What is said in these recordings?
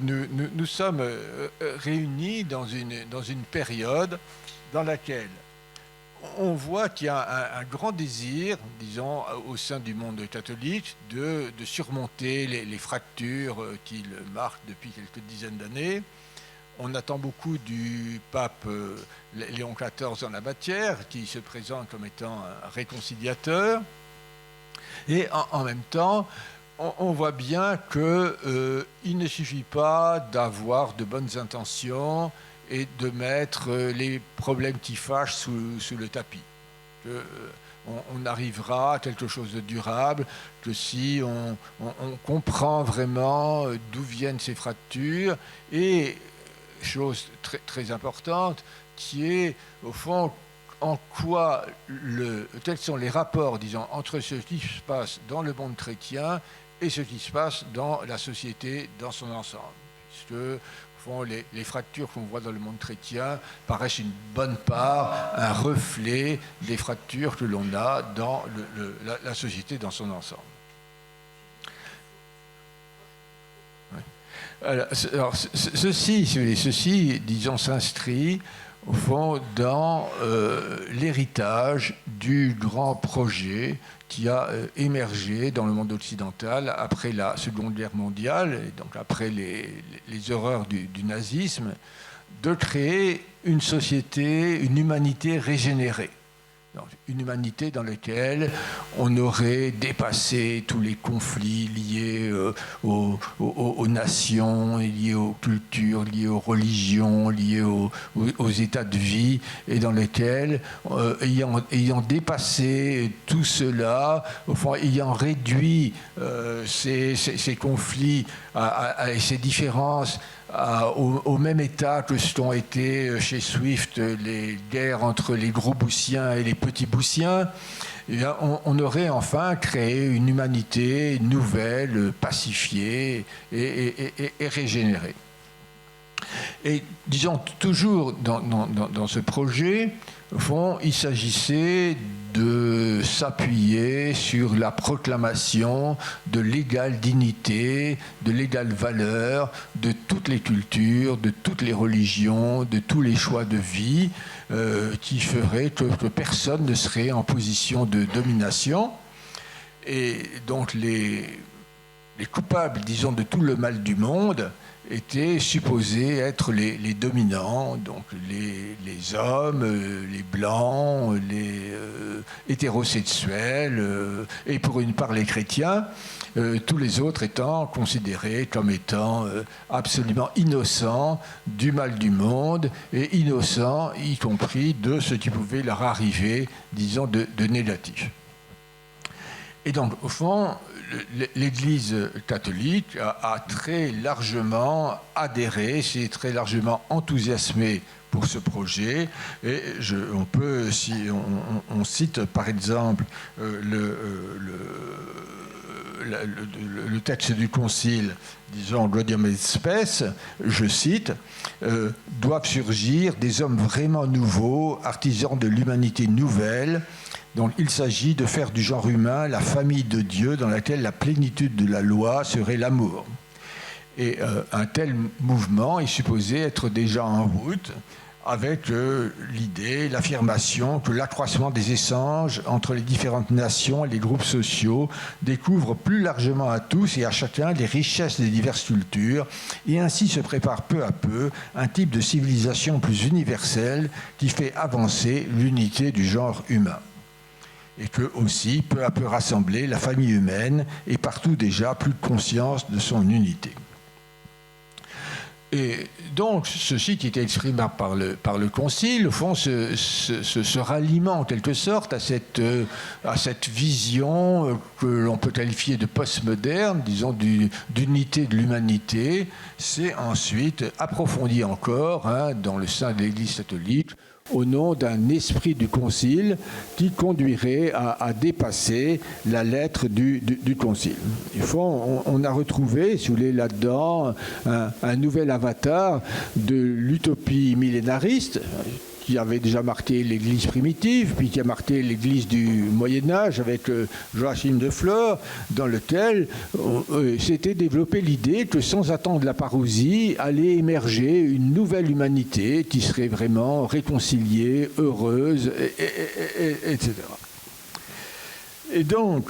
Nous sommes réunis dans une période dans laquelle on voit qu'il y a un grand désir, disons, au sein du monde catholique, de surmonter les fractures qui le marquent depuis quelques dizaines d'années. On attend beaucoup du pape Léon XIV en la matière, qui se présente comme étant un réconciliateur. Et en même temps, on voit bien qu'il ne suffit pas d'avoir de bonnes intentions et de mettre les problèmes qui fâchent sous le tapis. On arrivera à quelque chose de durable que si on comprend vraiment d'où viennent ces fractures et, chose très, très importante, qui est au fond en quoi quels sont les rapports, disons, entre ce qui se passe dans le monde chrétien et ce qui se passe dans la société dans son ensemble. Puisque au fond, les fractures qu'on voit dans le monde chrétien paraissent une bonne part un reflet des fractures que l'on a dans la société dans son ensemble. Alors, ceci, disons, s'inscrit au fond dans l'héritage du grand projet qui a émergé dans le monde occidental après la Seconde Guerre mondiale, et donc après les horreurs du nazisme, de créer une société, une humanité régénérée. Donc, une humanité dans laquelle on aurait dépassé tous les conflits liés aux nations, liés aux cultures, liés aux religions, liés aux états de vie, et dans lesquels, ayant dépassé tout cela, au fond, ayant réduit ces conflits et ces différences au même état que ce qu'ont été chez Swift les guerres entre les gros Boussiens et les petits Boussiens, on aurait enfin créé une humanité nouvelle, pacifiée et régénérée. Et disons, toujours dans ce projet, au fond, il s'agissait de s'appuyer sur la proclamation de l'égale dignité, de l'égale valeur de toutes les cultures, de toutes les religions, de tous les choix de vie, qui ferait que personne ne serait en position de domination. Et donc les coupables, disons, de tout le mal du monde étaient supposés être les dominants, donc les hommes, les blancs, les hétérosexuels, et pour une part les chrétiens, tous les autres étant considérés comme étant absolument innocents du mal du monde, et innocents y compris de ce qui pouvait leur arriver, disons, de négatif. Et donc, au fond, l'Église catholique a très largement adhéré, s'est très largement enthousiasmée pour ce projet. Et on cite par exemple le texte du Concile, disons Gaudium et Spes, je cite, doivent surgir des hommes vraiment nouveaux, artisans de l'humanité nouvelle. Donc il s'agit de faire du genre humain la famille de Dieu dans laquelle la plénitude de la loi serait l'amour. Et un tel mouvement est supposé être déjà en route avec l'idée, l'affirmation que l'accroissement des échanges entre les différentes nations et les groupes sociaux découvre plus largement à tous et à chacun les richesses des diverses cultures et ainsi se prépare peu à peu un type de civilisation plus universelle qui fait avancer l'unité du genre humain. Et que aussi, peu à peu rassemblée, la famille humaine ait partout déjà plus de conscience de son unité. Et donc, ceci qui était exprimé par le Concile, au fond, ce ralliement, en quelque sorte, à cette vision que l'on peut qualifier de postmoderne, disons, d'unité de l'humanité, s'est ensuite approfondi encore dans le sein de l'Église catholique, au nom d'un esprit du Concile qui conduirait à dépasser la lettre du Concile. Au fond, on a retrouvé, si vous voulez, là-dedans, un nouvel avatar de l'utopie millénariste, qui avait déjà marqué l'Église primitive, puis qui a marqué l'Église du Moyen-Âge avec Joachim de Flore, dans lequel s'était développée l'idée que sans attendre la parousie, allait émerger une nouvelle humanité qui serait vraiment réconciliée, heureuse, etc. Et donc,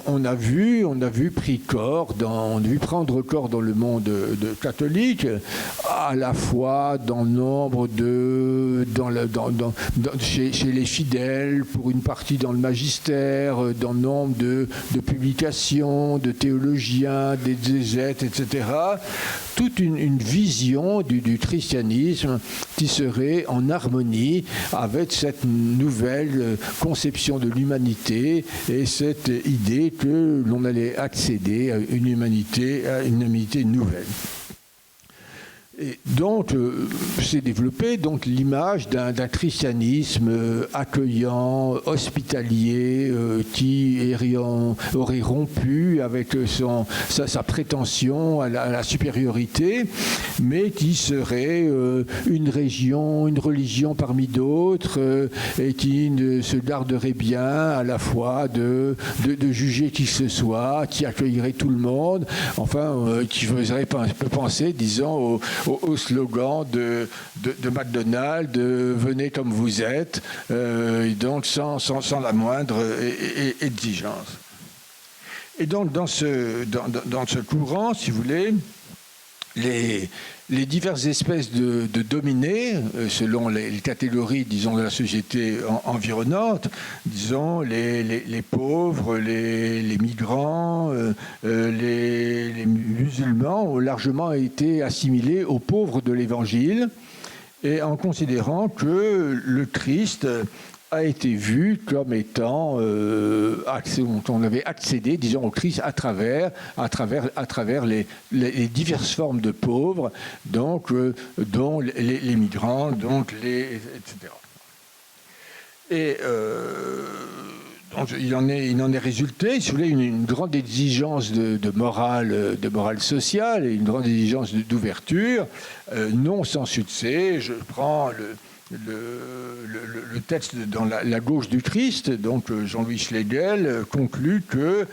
on a vu prendre corps dans le monde catholique, à la fois dans le nombre chez les fidèles, pour une partie dans le magistère, dans le nombre de publications, de théologiens, d'exégètes, etc. Toute une vision du christianisme qui serait en harmonie avec cette nouvelle conception de l'humanité et cette idée que l'on allait accéder à une humanité nouvelle. Et donc, s'est développée l'image d'un christianisme accueillant, hospitalier, qui aurait rompu avec sa prétention à la supériorité, mais qui serait une religion parmi d'autres, et qui ne se garderait bien à la fois de juger qui que ce soit, qui accueillerait tout le monde, enfin, qui ferait penser, disons, au slogan de McDonald's, venez comme vous êtes, donc sans la moindre exigence. Et donc dans ce courant, si vous voulez, les diverses espèces de dominés, selon les catégories, disons, de la société environnante, disons, les pauvres, les migrants, les musulmans ont largement été assimilés aux pauvres de l'Évangile, et en considérant que le Christ a été vu comme étant on avait accédé, disons, au Christ à travers les diverses formes de pauvres, donc dont les migrants, donc etc. Et donc, il en est résulté, si vous voulez, une grande exigence de morale sociale et une grande exigence d'ouverture, non sans succès. Je prends le texte dans la gauche du Christ, donc Jean-Louis Schlegel conclut que,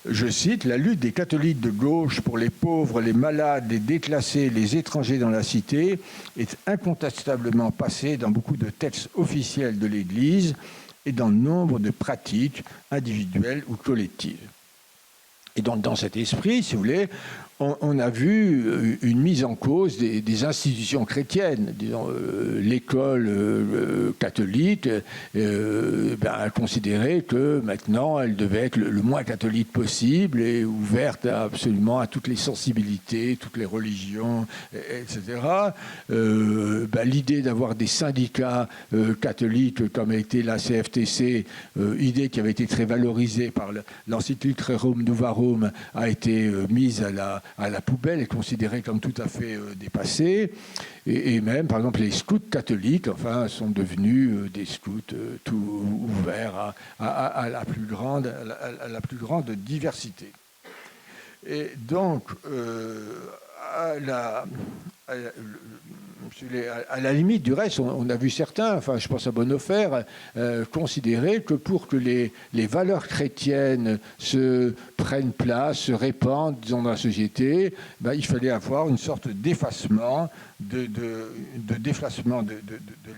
je cite, « La lutte des catholiques de gauche pour les pauvres, les malades, les déclassés, les étrangers dans la cité est incontestablement passée dans beaucoup de textes officiels de l'Église et dans nombre de pratiques individuelles ou collectives. » Et donc, dans cet esprit, si vous voulez, on a vu une mise en cause des institutions chrétiennes. Disons, l'école catholique a considéré que maintenant elle devait être le moins catholique possible et ouverte absolument à toutes les sensibilités, toutes les religions, etc. L'idée d'avoir des syndicats catholiques comme a été la CFTC, idée qui avait été très valorisée par l'Institut Rerum Novarum, a été mise à la poubelle et considérée comme tout à fait dépassée. Et même, par exemple, les scouts catholiques, enfin, sont devenus des scouts tout ouverts à la plus grande diversité. Et donc, à la limite du reste, on a vu certains, enfin je pense à Bonhoeffer, considérer que pour que les valeurs chrétiennes se prennent place, se répandent dans la société, il fallait avoir une sorte d'effacement, de déflacement de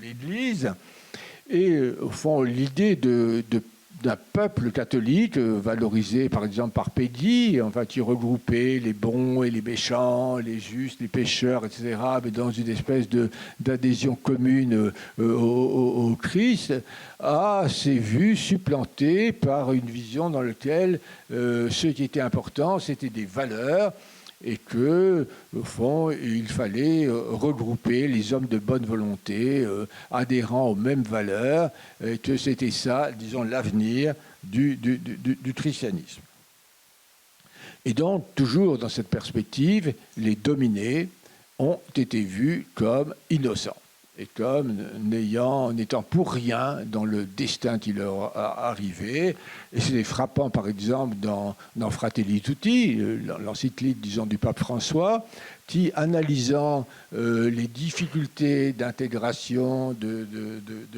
l'Église. Et au fond, l'idée d'un peuple catholique valorisé par exemple par Pédy, enfin, qui regroupait les bons et les méchants, les justes, les pécheurs, etc., mais dans une espèce d'adhésion commune au Christ, s'est vu supplanté par une vision dans laquelle ce qui était important, c'était des valeurs, et que, au fond, il fallait regrouper les hommes de bonne volonté, adhérant aux mêmes valeurs, et que c'était ça, disons, l'avenir du christianisme. Et donc, toujours dans cette perspective, les dominés ont été vus comme innocents. et comme n'étant pour rien dans le destin qui leur arrivait. Et c'est frappant, par exemple, dans Fratelli Tutti, l'encyclique, disons, du pape François, qui, analysant les difficultés d'intégration de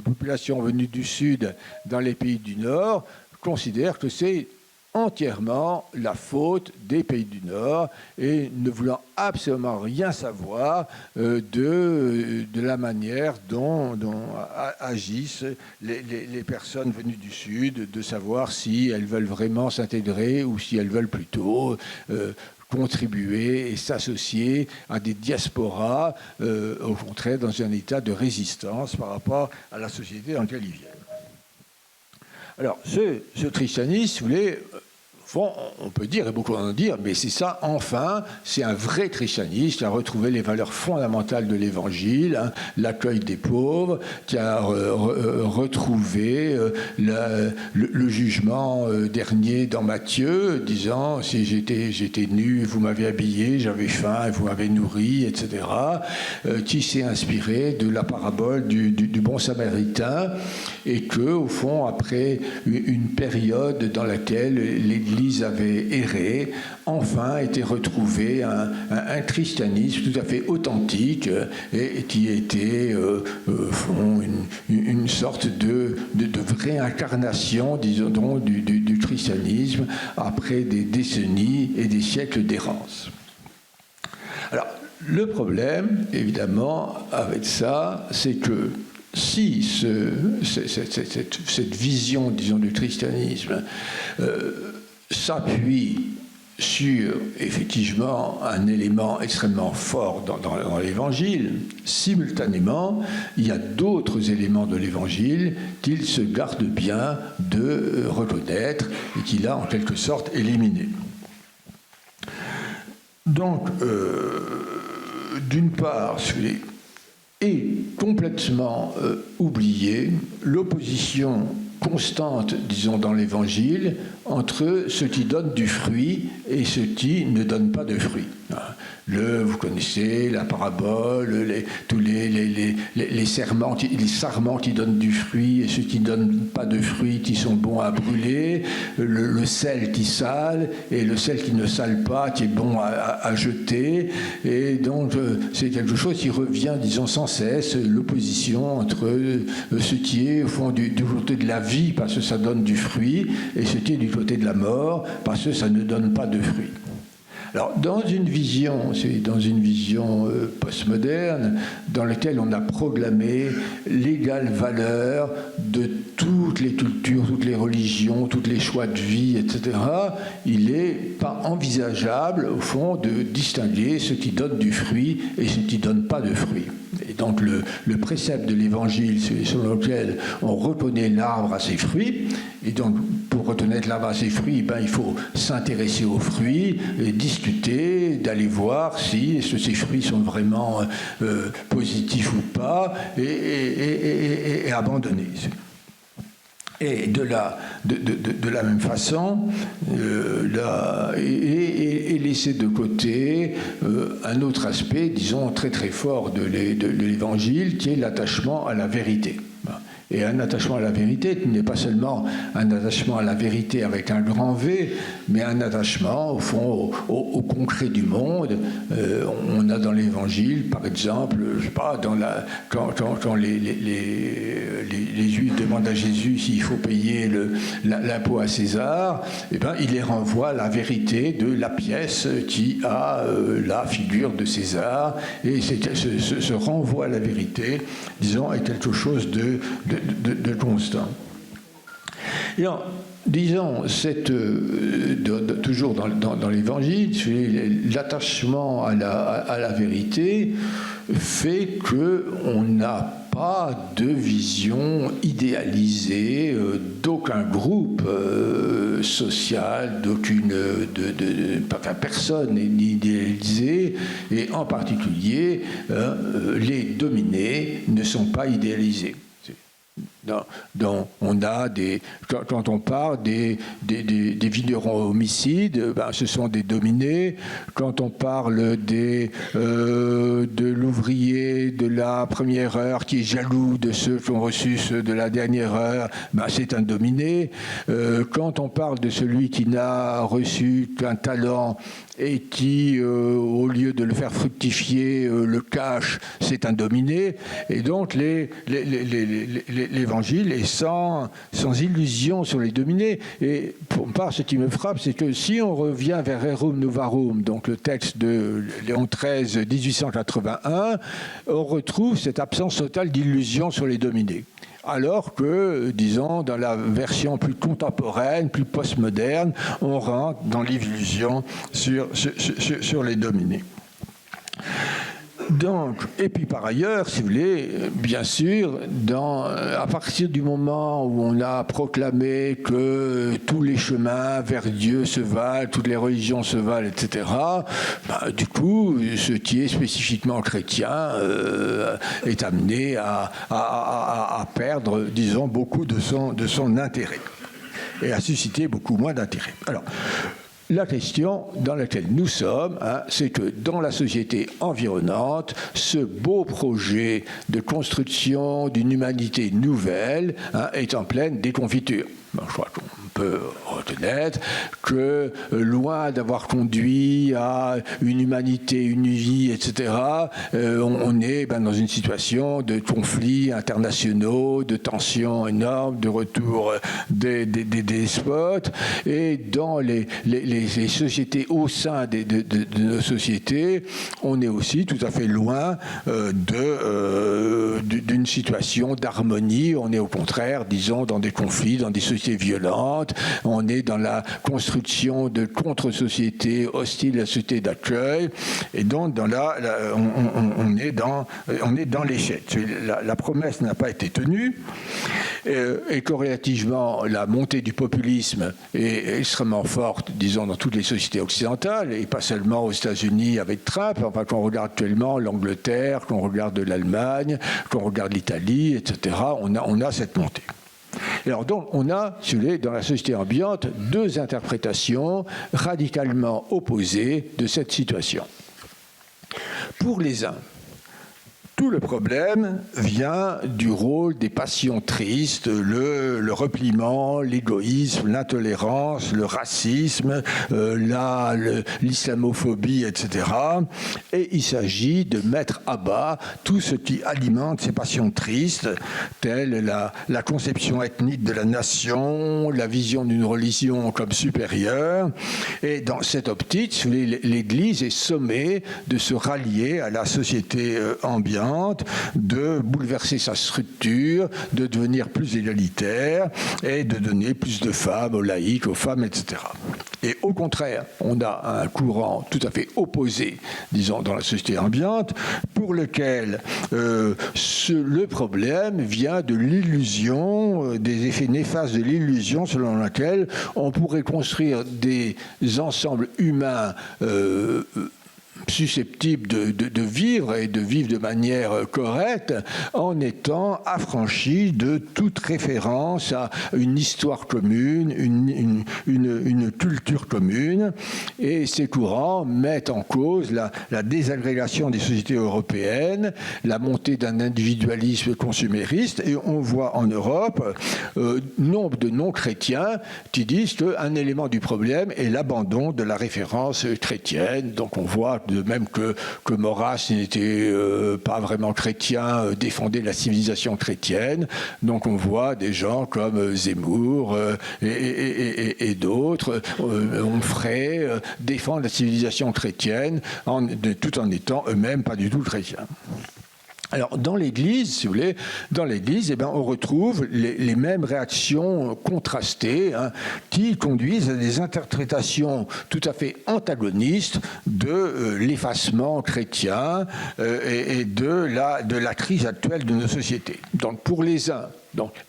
populations venues du Sud dans les pays du Nord, considère que c'est entièrement la faute des pays du Nord, et ne voulant absolument rien savoir de la manière dont agissent les personnes venues du Sud, de savoir si elles veulent vraiment s'intégrer ou si elles veulent plutôt contribuer et s'associer à des diasporas, au contraire dans un état de résistance par rapport à la société dans laquelle ils viennent. Alors, ce christianisme, si vous voulez, on peut dire, et beaucoup en dire, mais c'est ça, enfin, c'est un vrai christianisme qui a retrouvé les valeurs fondamentales de l'Évangile, hein, l'accueil des pauvres, qui a retrouvé le jugement dernier dans Matthieu, disant, si j'étais nu, vous m'avez habillé, j'avais faim, vous m'avez nourri, etc., qui s'est inspiré de la parabole du bon samaritain, et que, au fond, après une période dans laquelle l'Église avait erré, enfin était retrouvé un christianisme tout à fait authentique et qui était une sorte de vraie incarnation, disons, du christianisme après des décennies et des siècles d'errance. Alors, le problème, évidemment, avec ça, c'est que si cette vision, disons, du christianisme s'appuie sur, effectivement, un élément extrêmement fort dans l'Évangile, simultanément, il y a d'autres éléments de l'Évangile qu'il se garde bien de reconnaître et qu'il a en quelque sorte éliminé. Donc, d'une part, est complètement oubliée l'opposition constante, disons, dans l'Évangile, entre ce qui donne du fruit et ce qui ne donne pas de fruit. Vous connaissez la parabole, tous les sarments qui donnent du fruit et ceux qui ne donnent pas de fruit qui sont bons à brûler, le sel qui sale et le sel qui ne sale pas qui est bon à jeter. Et donc c'est quelque chose qui revient, disons, sans cesse, l'opposition entre ce qui est au fond du côté de la vie parce que ça donne du fruit et ce qui est du côté de la mort parce que ça ne donne pas de fruit. Alors, dans une vision postmoderne, dans laquelle on a proclamé l'égale valeur de toutes les cultures, toutes les religions, tous les choix de vie, etc., il n'est pas envisageable, au fond, de distinguer ce qui donne du fruit et ce qui ne donne pas de fruit. Et donc, le précepte de l'Évangile, selon lequel on reconnaît l'arbre à ses fruits, et donc, pour reconnaître l'arbre à ses fruits, il faut s'intéresser aux fruits, et discuter, d'aller voir si ces fruits sont vraiment positifs ou pas, et abandonner. Et de la même façon, et laisser de côté un autre aspect, disons, très très fort de l'Évangile, qui est l'attachement à la vérité. Et un attachement à la vérité qui n'est pas seulement un attachement à la vérité avec un grand V, mais un attachement, au fond, au concret du monde. On a dans l'Évangile, par exemple, je sais pas, quand les Juifs demandent à Jésus s'il faut payer l'impôt à César, eh ben, il les renvoie à la vérité de la pièce qui a la figure de César. Et ce renvoi à la vérité, disons, est quelque chose de constant. Et alors, disons, toujours dans l'Évangile, l'attachement à la vérité fait qu'on n'a pas de vision idéalisée d'aucun groupe social, personne n'est idéalisé, et en particulier, les dominés ne sont pas idéalisés. dont on a quand on parle des vignerons homicides, ce sont des dominés. Quand on parle de l'ouvrier de la première heure qui est jaloux de ceux qui ont reçu ceux de la dernière heure, c'est un dominé. Quand on parle de celui qui n'a reçu qu'un talent et qui, au lieu de le faire fructifier, le cache, c'est un dominé. Et donc l'évangile est sans illusion sur les dominés. Et pour ma part, ce qui me frappe, c'est que si on revient vers Rerum Novarum, donc le texte de Léon XIII, 1881, on retrouve cette absence totale d'illusion sur les dominés. Alors que, disons, dans la version plus contemporaine, plus postmoderne, on rentre dans l'illusion sur les dominés. Donc, et puis par ailleurs, si vous voulez, bien sûr, à partir du moment où on a proclamé que tous les chemins vers Dieu se valent, toutes les religions se valent, etc., du coup, ce qui est spécifiquement chrétien est amené à perdre, disons, beaucoup de son intérêt et à susciter beaucoup moins d'intérêt. Alors, la question dans laquelle nous sommes, c'est que dans la société environnante, ce beau projet de construction d'une humanité nouvelle est en pleine déconfiture. Je crois qu'on peut reconnaître que, loin d'avoir conduit à une humanité, une vie, etc., on est dans une situation de conflits internationaux, de tensions énormes, de retour des despotes, et dans les sociétés, au sein de nos sociétés, on est aussi tout à fait loin d'une situation d'harmonie. On est au contraire, disons, dans des conflits, dans des sociétés violentes. On est dans la construction de contre-sociétés hostiles à la société d'accueil, et donc on est dans l'échec. La promesse n'a pas été tenue, et corrélativement, la montée du populisme est extrêmement forte, disons, dans toutes les sociétés occidentales, et pas seulement aux États-Unis avec Trump. Enfin, quand on regarde actuellement l'Angleterre, quand on regarde l'Allemagne, quand on regarde l'Italie, etc., on a cette montée. Alors donc, on a, si vous voulez, dans la société ambiante, deux interprétations radicalement opposées de cette situation. Pour les uns, tout le problème vient du rôle des passions tristes, le repliement, l'égoïsme, l'intolérance, le racisme, l'islamophobie, etc. Et il s'agit de mettre à bas tout ce qui alimente ces passions tristes, telles la conception ethnique de la nation, la vision d'une religion comme supérieure. Et dans cette optique, l'Église est sommée de se rallier à la société ambiante, de bouleverser sa structure, de devenir plus égalitaire et de donner plus de femmes aux laïcs, aux femmes, etc. Et au contraire, on a un courant tout à fait opposé, disons, dans la société ambiante, pour lequel le problème vient de l'illusion, des effets néfastes de l'illusion selon laquelle on pourrait construire des ensembles humains susceptibles de vivre et de vivre de manière correcte en étant affranchis de toute référence à une histoire commune, une culture commune. Et ces courants mettent en cause la désagrégation des sociétés européennes, la montée d'un individualisme consumériste, et on voit en Europe nombre de non-chrétiens qui disent qu'un élément du problème est l'abandon de la référence chrétienne. Donc on voit de même que Maurras n'était pas vraiment chrétien, défendait la civilisation chrétienne. Donc on voit des gens comme Zemmour et d'autres, Onfray, défendre la civilisation chrétienne tout en étant eux-mêmes pas du tout chrétiens. Alors, dans l'Église, si vous voulez, on retrouve les mêmes réactions contrastées qui conduisent à des interprétations tout à fait antagonistes de l'effacement chrétien et de la crise actuelle de nos sociétés. Donc, pour les uns,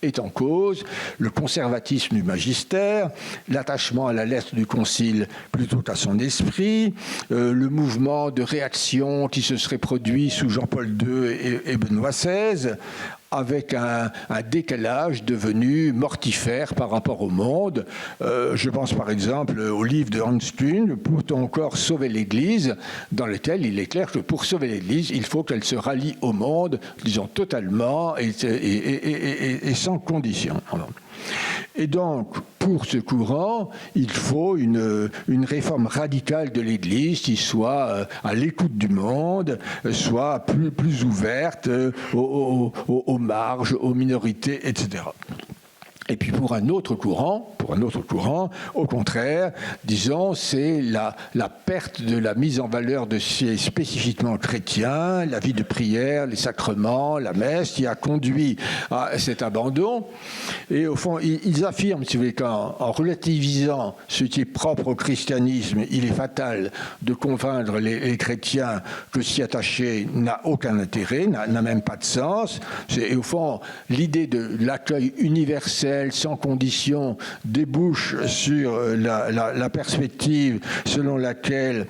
est en cause le conservatisme du magistère, l'attachement à la lettre du Concile plutôt qu'à son esprit, le mouvement de réaction qui se serait produit sous Jean-Paul II et Benoît XVI. avec un décalage devenu mortifère par rapport au monde. Je pense par exemple au livre de Hans Kuhn, « Peut-on encore sauver l'Église ?», dans lequel il est clair que pour sauver l'Église, il faut qu'elle se rallie au monde, disons totalement et sans condition. Et donc, pour ce courant, il faut une réforme radicale de l'Église qui soit à l'écoute du monde, soit plus ouverte aux marges, aux minorités, etc. Et puis pour un autre courant, au contraire, disons, c'est la perte de la mise en valeur de ces spécifiquement chrétiens, la vie de prière, les sacrements, la messe, qui a conduit à cet abandon. Et au fond, ils affirment, si vous voulez, qu'en relativisant ce qui est propre au christianisme, il est fatal de convaincre les chrétiens que s'y attacher n'a aucun intérêt, n'a même pas de sens. Et au fond, l'idée de l'accueil universel, sans condition, débouche sur la perspective selon laquelle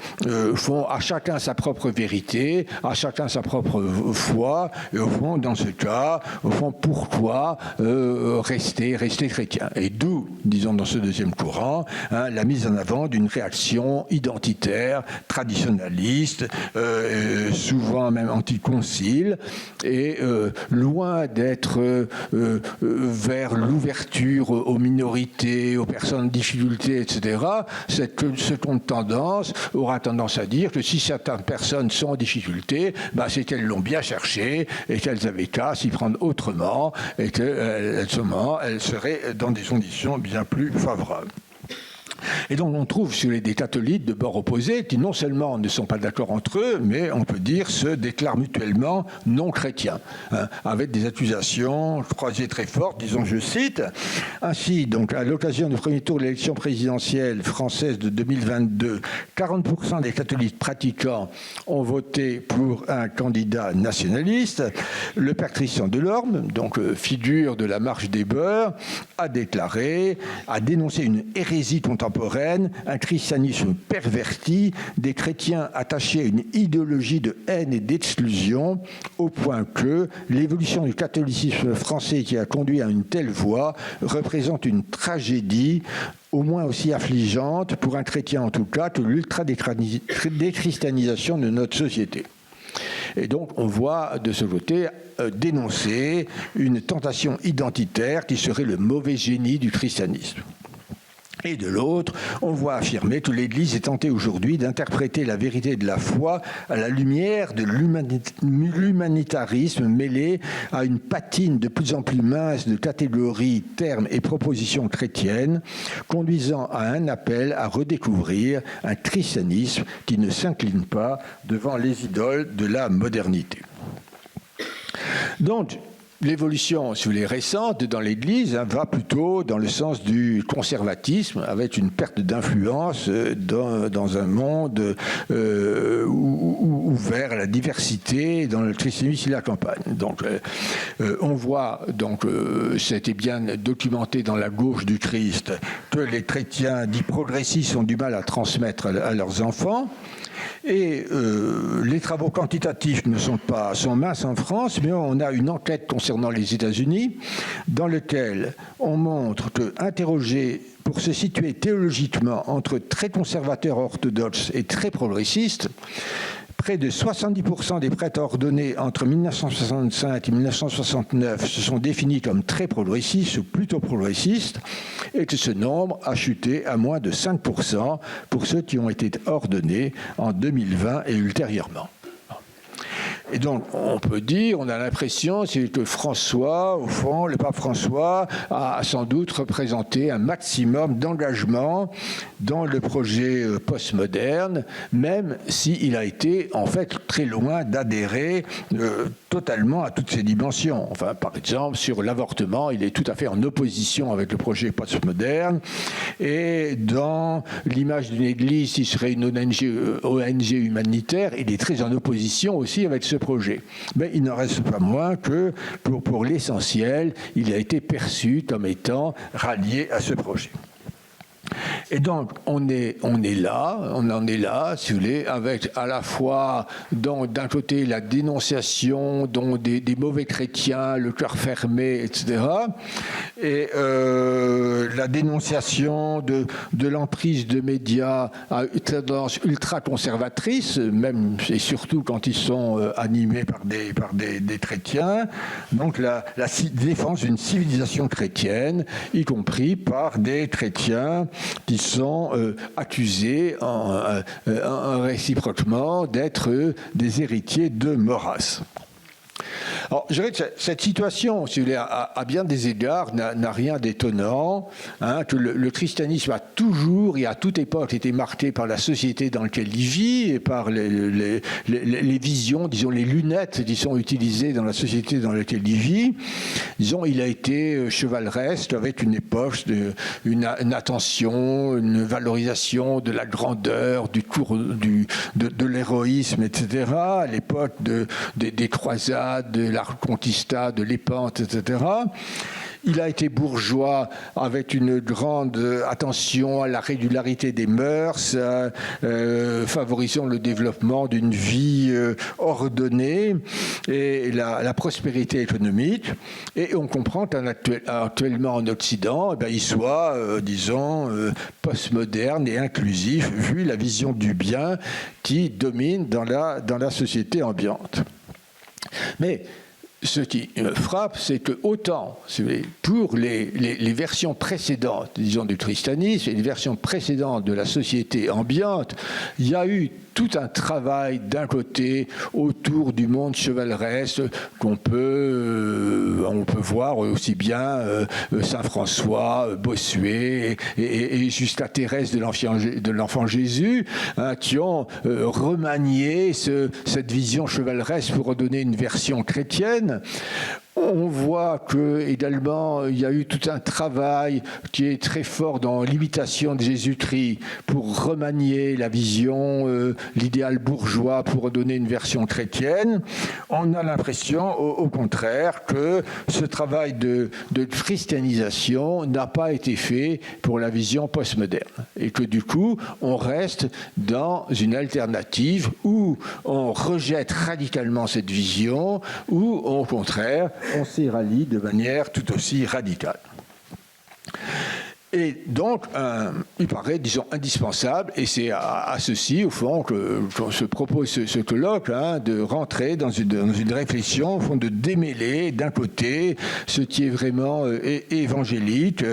à chacun sa propre vérité, à chacun sa propre foi, et au fond, dans ce cas, pourquoi rester chrétien? Et d'où, disons dans ce deuxième courant, la mise en avant d'une réaction identitaire, traditionnaliste, souvent même anticoncile, et loin d'être vers l'ouverture aux minorités, aux personnes en difficulté, etc., cette seconde tendance aura tendance à dire que si certaines personnes sont en difficulté, c'est qu'elles l'ont bien cherché et qu'elles avaient qu'à s'y prendre autrement et qu'elles seraient dans des conditions bien plus favorables. Et donc on trouve sur des catholiques de bord opposé qui non seulement ne sont pas d'accord entre eux, mais on peut dire se déclarent mutuellement non chrétiens, avec des accusations croisées très fortes, disons, je cite. Ainsi, donc, à l'occasion du premier tour de l'élection présidentielle française de 2022, 40% des catholiques pratiquants ont voté pour un candidat nationaliste. Le père Christian Delorme, donc figure de la marche des beurs, a dénoncé une hérésie contemporaine, un christianisme perverti, des chrétiens attachés à une idéologie de haine et d'exclusion, au point que l'évolution du catholicisme français qui a conduit à une telle voie représente une tragédie au moins aussi affligeante, pour un chrétien en tout cas, que l'ultra-déchristianisation de notre société. Et donc on voit de ce côté dénoncer une tentation identitaire qui serait le mauvais génie du christianisme. Et de l'autre, on voit affirmer que l'Église est tentée aujourd'hui d'interpréter la vérité de la foi à la lumière de l'humanitarisme mêlé à une patine de plus en plus mince de catégories, termes et propositions chrétiennes, conduisant à un appel à redécouvrir un christianisme qui ne s'incline pas devant les idoles de la modernité. Donc, l'évolution, si vous voulez, récente dans l'Église va plutôt dans le sens du conservatisme, avec une perte d'influence dans un monde ouvert à la diversité dans le christianisme et la campagne. Donc, on voit, c'était bien documenté dans la gauche du Christ, que les chrétiens dits progressistes ont du mal à transmettre à leurs enfants. Et les travaux quantitatifs sont minces en France, mais on a une enquête concernant les États-Unis dans laquelle on montre que, interrogé pour se situer théologiquement entre très conservateurs orthodoxes et très progressistes, près de 70% des prêtres ordonnés entre 1965 et 1969 se sont définis comme très progressistes ou plutôt progressistes, et que ce nombre a chuté à moins de 5% pour ceux qui ont été ordonnés en 2020 et ultérieurement. Et donc, on peut dire, on a l'impression que François, au fond, le pape François, a sans doute représenté un maximum d'engagement dans le projet postmoderne, même s'il a été, en fait, très loin d'adhérer totalement à toutes ces dimensions. Enfin, par exemple, sur l'avortement, il est tout à fait en opposition avec le projet postmoderne. Et dans l'image d'une église qui serait une ONG humanitaire, il est très en opposition aussi avec ce projet. Mais il n'en reste pas moins que, pour l'essentiel, il a été perçu comme étant rallié à ce projet. Et donc, on en est là, si vous voulez, avec à la fois, d'un côté, la dénonciation des mauvais chrétiens, le cœur fermé, etc., et la dénonciation de l'emprise de médias à tendance ultra-conservatrice, même et surtout quand ils sont animés par des chrétiens. Donc, la défense d'une civilisation chrétienne, y compris par des chrétiens qui sont accusés réciproquement d'être des héritiers de Maurras. Alors, je dirais que cette situation, si vous voulez, à bien des égards, n'a rien d'étonnant. Hein, que le christianisme a toujours et à toute époque été marqué par la société dans laquelle il vit et par les visions, disons les lunettes qui sont utilisées dans la société dans laquelle il vit. Disons, il a été chevaleresque avec une époque, une attention, une valorisation de la grandeur, de l'héroïsme, etc. À l'époque des croisades, de la Reconquista, de l'Épante, etc. Il a été bourgeois avec une grande attention à la régularité des mœurs, favorisant le développement d'une vie ordonnée et la prospérité économique. Et on comprend qu'actuellement en Occident, il soit, disons, postmoderne et inclusif, vu la vision du bien qui domine dans la société ambiante. Mais ce qui me frappe, c'est que autant pour les versions précédentes, disons, du christianisme et les versions précédentes de la société ambiante, il y a eu tout un travail d'un côté autour du monde chevaleresque qu'on on peut voir aussi bien Saint François, Bossuet et jusqu'à Thérèse de l'enfant Jésus, hein, qui ont remanié cette vision chevaleresque pour redonner une version chrétienne. On voit que également il y a eu tout un travail qui est très fort dans l'imitation de Jésus-Christ pour remanier la vision, l'idéal bourgeois pour redonner une version chrétienne. On a l'impression, au contraire, que ce travail de christianisation n'a pas été fait pour la vision postmoderne et que du coup on reste dans une alternative où on rejette radicalement cette vision, ou au contraire on s'y rallie de manière tout aussi radicale. Et donc, il paraît, disons, indispensable, et c'est à ceci, au fond, qu'on se propose ce colloque, hein, de rentrer dans une réflexion, au fond, de démêler, d'un côté, ce qui est vraiment évangélique,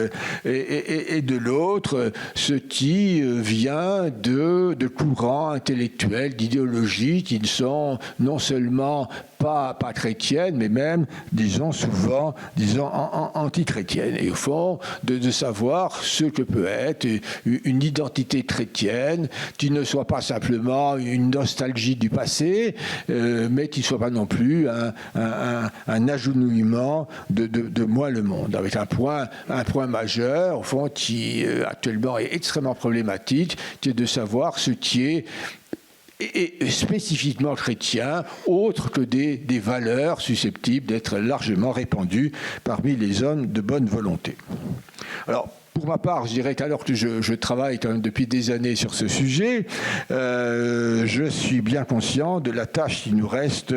et de l'autre, ce qui vient de courants intellectuels, d'idéologies qui ne sont non seulement pas chrétiennes, mais même, disons, souvent, anti-chrétiennes. Et au fond, de savoir ce que peut être une identité chrétienne qui ne soit pas simplement une nostalgie du passé, mais qui ne soit pas non plus un agenouillement de moi le monde, avec un point majeur, au fond, qui actuellement est extrêmement problématique, qui est de savoir ce qui est et spécifiquement chrétien, autre que des valeurs susceptibles d'être largement répandues parmi les hommes de bonne volonté. Alors, pour ma part, je dirais qu'alors que je travaille quand même depuis des années sur ce sujet, je suis bien conscient de la tâche qui nous reste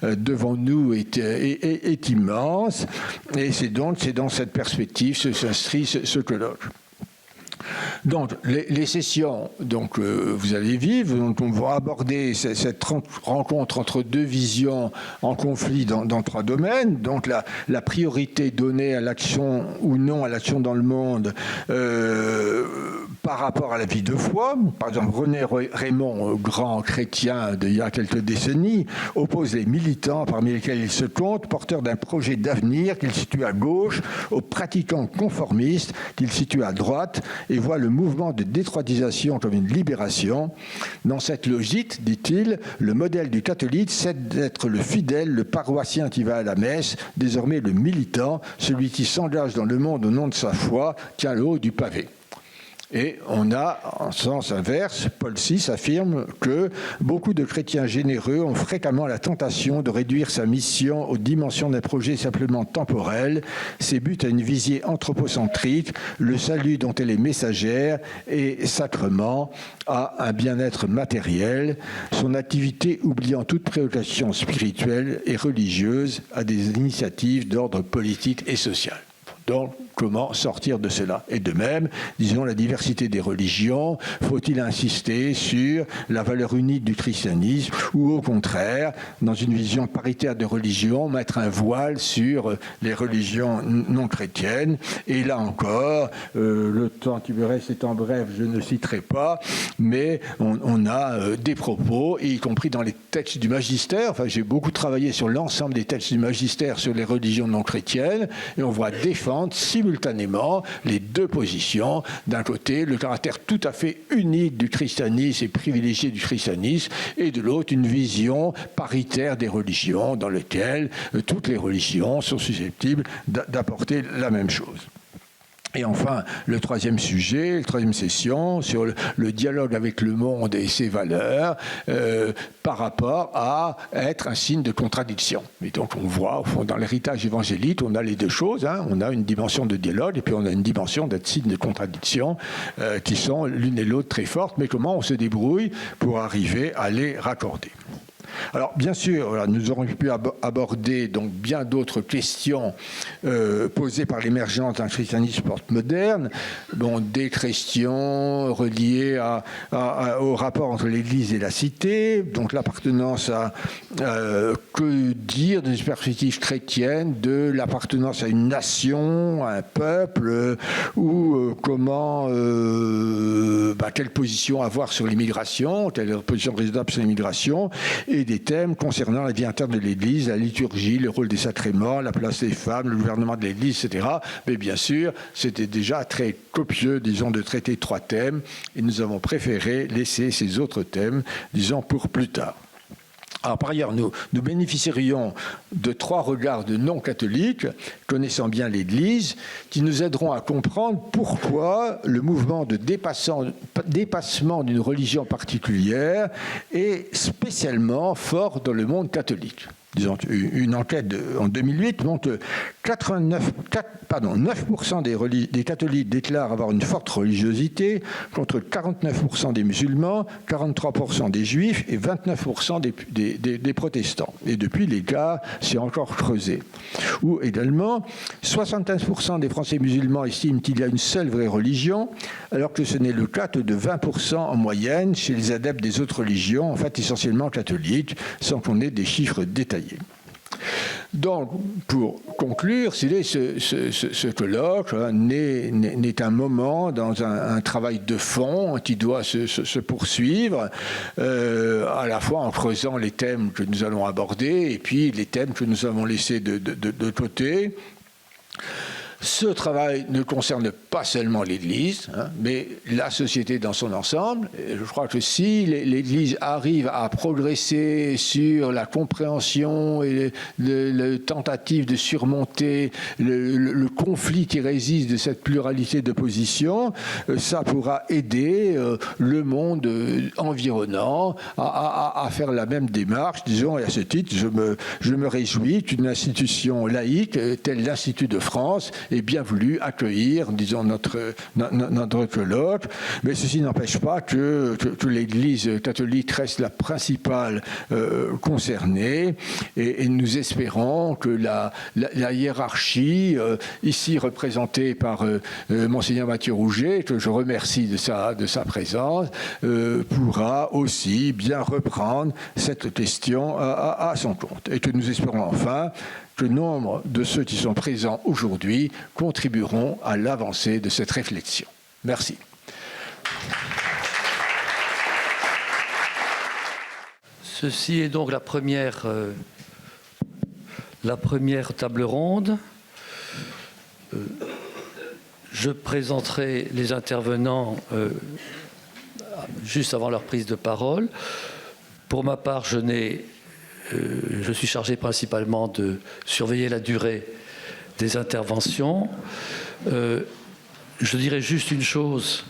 devant nous est immense, et c'est dans cette perspective que s'inscrit ce colloque. Donc, les sessions, donc, vous allez vivre, donc on va aborder cette rencontre entre deux visions en conflit dans trois domaines. Donc, la priorité donnée à l'action ou non à l'action dans le monde par rapport à la vie de foi. Par exemple, René Raymond, grand chrétien d'il y a quelques décennies, oppose les militants, parmi lesquels il se compte, porteurs d'un projet d'avenir qu'il situe à gauche, aux pratiquants conformistes qu'il situe à droite, et voit le mouvement de détroitisation comme une libération. Dans cette logique, dit-il, le modèle du catholique, c'est d'être le fidèle, le paroissien qui va à la messe, désormais le militant, celui qui s'engage dans le monde au nom de sa foi, tient le haut du pavé. Et on a, en sens inverse, Paul VI affirme que beaucoup de chrétiens généreux ont fréquemment la tentation de réduire sa mission aux dimensions d'un projet simplement temporel, ses buts à une visée anthropocentrique, le salut dont elle est messagère et sacrement à un bien-être matériel, son activité oubliant toute préoccupation spirituelle et religieuse à des initiatives d'ordre politique et social. Donc, comment sortir de cela? Et de même, disons, la diversité des religions, faut-il insister sur la valeur unique du christianisme ou au contraire, dans une vision paritaire de religion, mettre un voile sur les religions non chrétiennes? Et là encore, le temps qui me reste étant bref, je ne citerai pas, mais on a des propos, y compris dans les textes du magistère. Enfin, j'ai beaucoup travaillé sur l'ensemble des textes du magistère sur les religions non chrétiennes, et on voit défendre simultanément les deux positions. D'un côté, le caractère tout à fait unique du christianisme et privilégié du christianisme, et de l'autre, une vision paritaire des religions dans laquelle toutes les religions sont susceptibles d'apporter la même chose. Et enfin, le troisième sujet, la troisième session, sur le dialogue avec le monde et ses valeurs par rapport à être un signe de contradiction. Et donc on voit, au fond, dans l'héritage évangélique, on a les deux choses, hein. On a une dimension de dialogue et puis on a une dimension d'être signe de contradiction qui sont l'une et l'autre très fortes, mais comment on se débrouille pour arriver à les raccorder. Alors, bien sûr, voilà, nous aurions pu aborder donc bien d'autres questions posées par l'émergence d'un christianisme postmoderne, bon, des questions reliées au rapport entre l'Église et la cité, donc l'appartenance à, que dire d'une perspective chrétienne, de l'appartenance à une nation, à un peuple, ou comment, quelle position avoir sur l'immigration, quelle position raisonnable sur l'immigration, et des thèmes concernant la vie interne de l'Église, la liturgie, le rôle des sacrements, la place des femmes, le gouvernement de l'Église, etc. Mais bien sûr, c'était déjà très copieux, disons, de traiter 3 thèmes, et nous avons préféré laisser ces autres thèmes, disons, pour plus tard. Alors, par ailleurs, nous bénéficierions de 3 regards de non-catholiques, connaissant bien l'Église, qui nous aideront à comprendre pourquoi le mouvement de dépassement d'une religion particulière est spécialement fort dans le monde catholique. Disons, une enquête en 2008 montre que 9% des catholiques déclarent avoir une forte religiosité, contre 49% des musulmans, 43% des juifs et 29% des protestants. Et depuis, l'écart s'est encore creusé. Ou également, 75% des Français musulmans estiment qu'il y a une seule vraie religion, alors que ce n'est le cas que de 20% en moyenne chez les adeptes des autres religions, en fait essentiellement catholiques, sans qu'on ait des chiffres détaillés. Donc, pour conclure, ce colloque n'est un moment dans un travail de fond qui doit se poursuivre, à la fois en creusant les thèmes que nous allons aborder et puis les thèmes que nous avons laissés de côté. Ce travail ne concerne pas seulement l'Église, mais la société dans son ensemble. Et je crois que si l'Église arrive à progresser sur la compréhension et la tentative de surmonter le conflit qui résiste de cette pluralité de positions, ça pourra aider le monde environnant à faire la même démarche. Disons, et à ce titre, je me réjouis qu'une institution laïque, telle l'Institut de France, ait bien voulu accueillir, disons, notre colloque, mais ceci n'empêche pas que l'Église catholique reste la principale concernée, et nous espérons que la hiérarchie, ici représentée par Monseigneur Mathieu Rouget, que je remercie de sa présence, pourra aussi bien reprendre cette question à son compte, et que nous espérons enfin que nombre de ceux qui sont présents aujourd'hui contribueront à l'avancée de cette réflexion. Merci. Ceci est donc la première table ronde. Je présenterai les intervenants juste avant leur prise de parole. Pour ma part, je suis chargé principalement de surveiller la durée des interventions. Je dirais juste une chose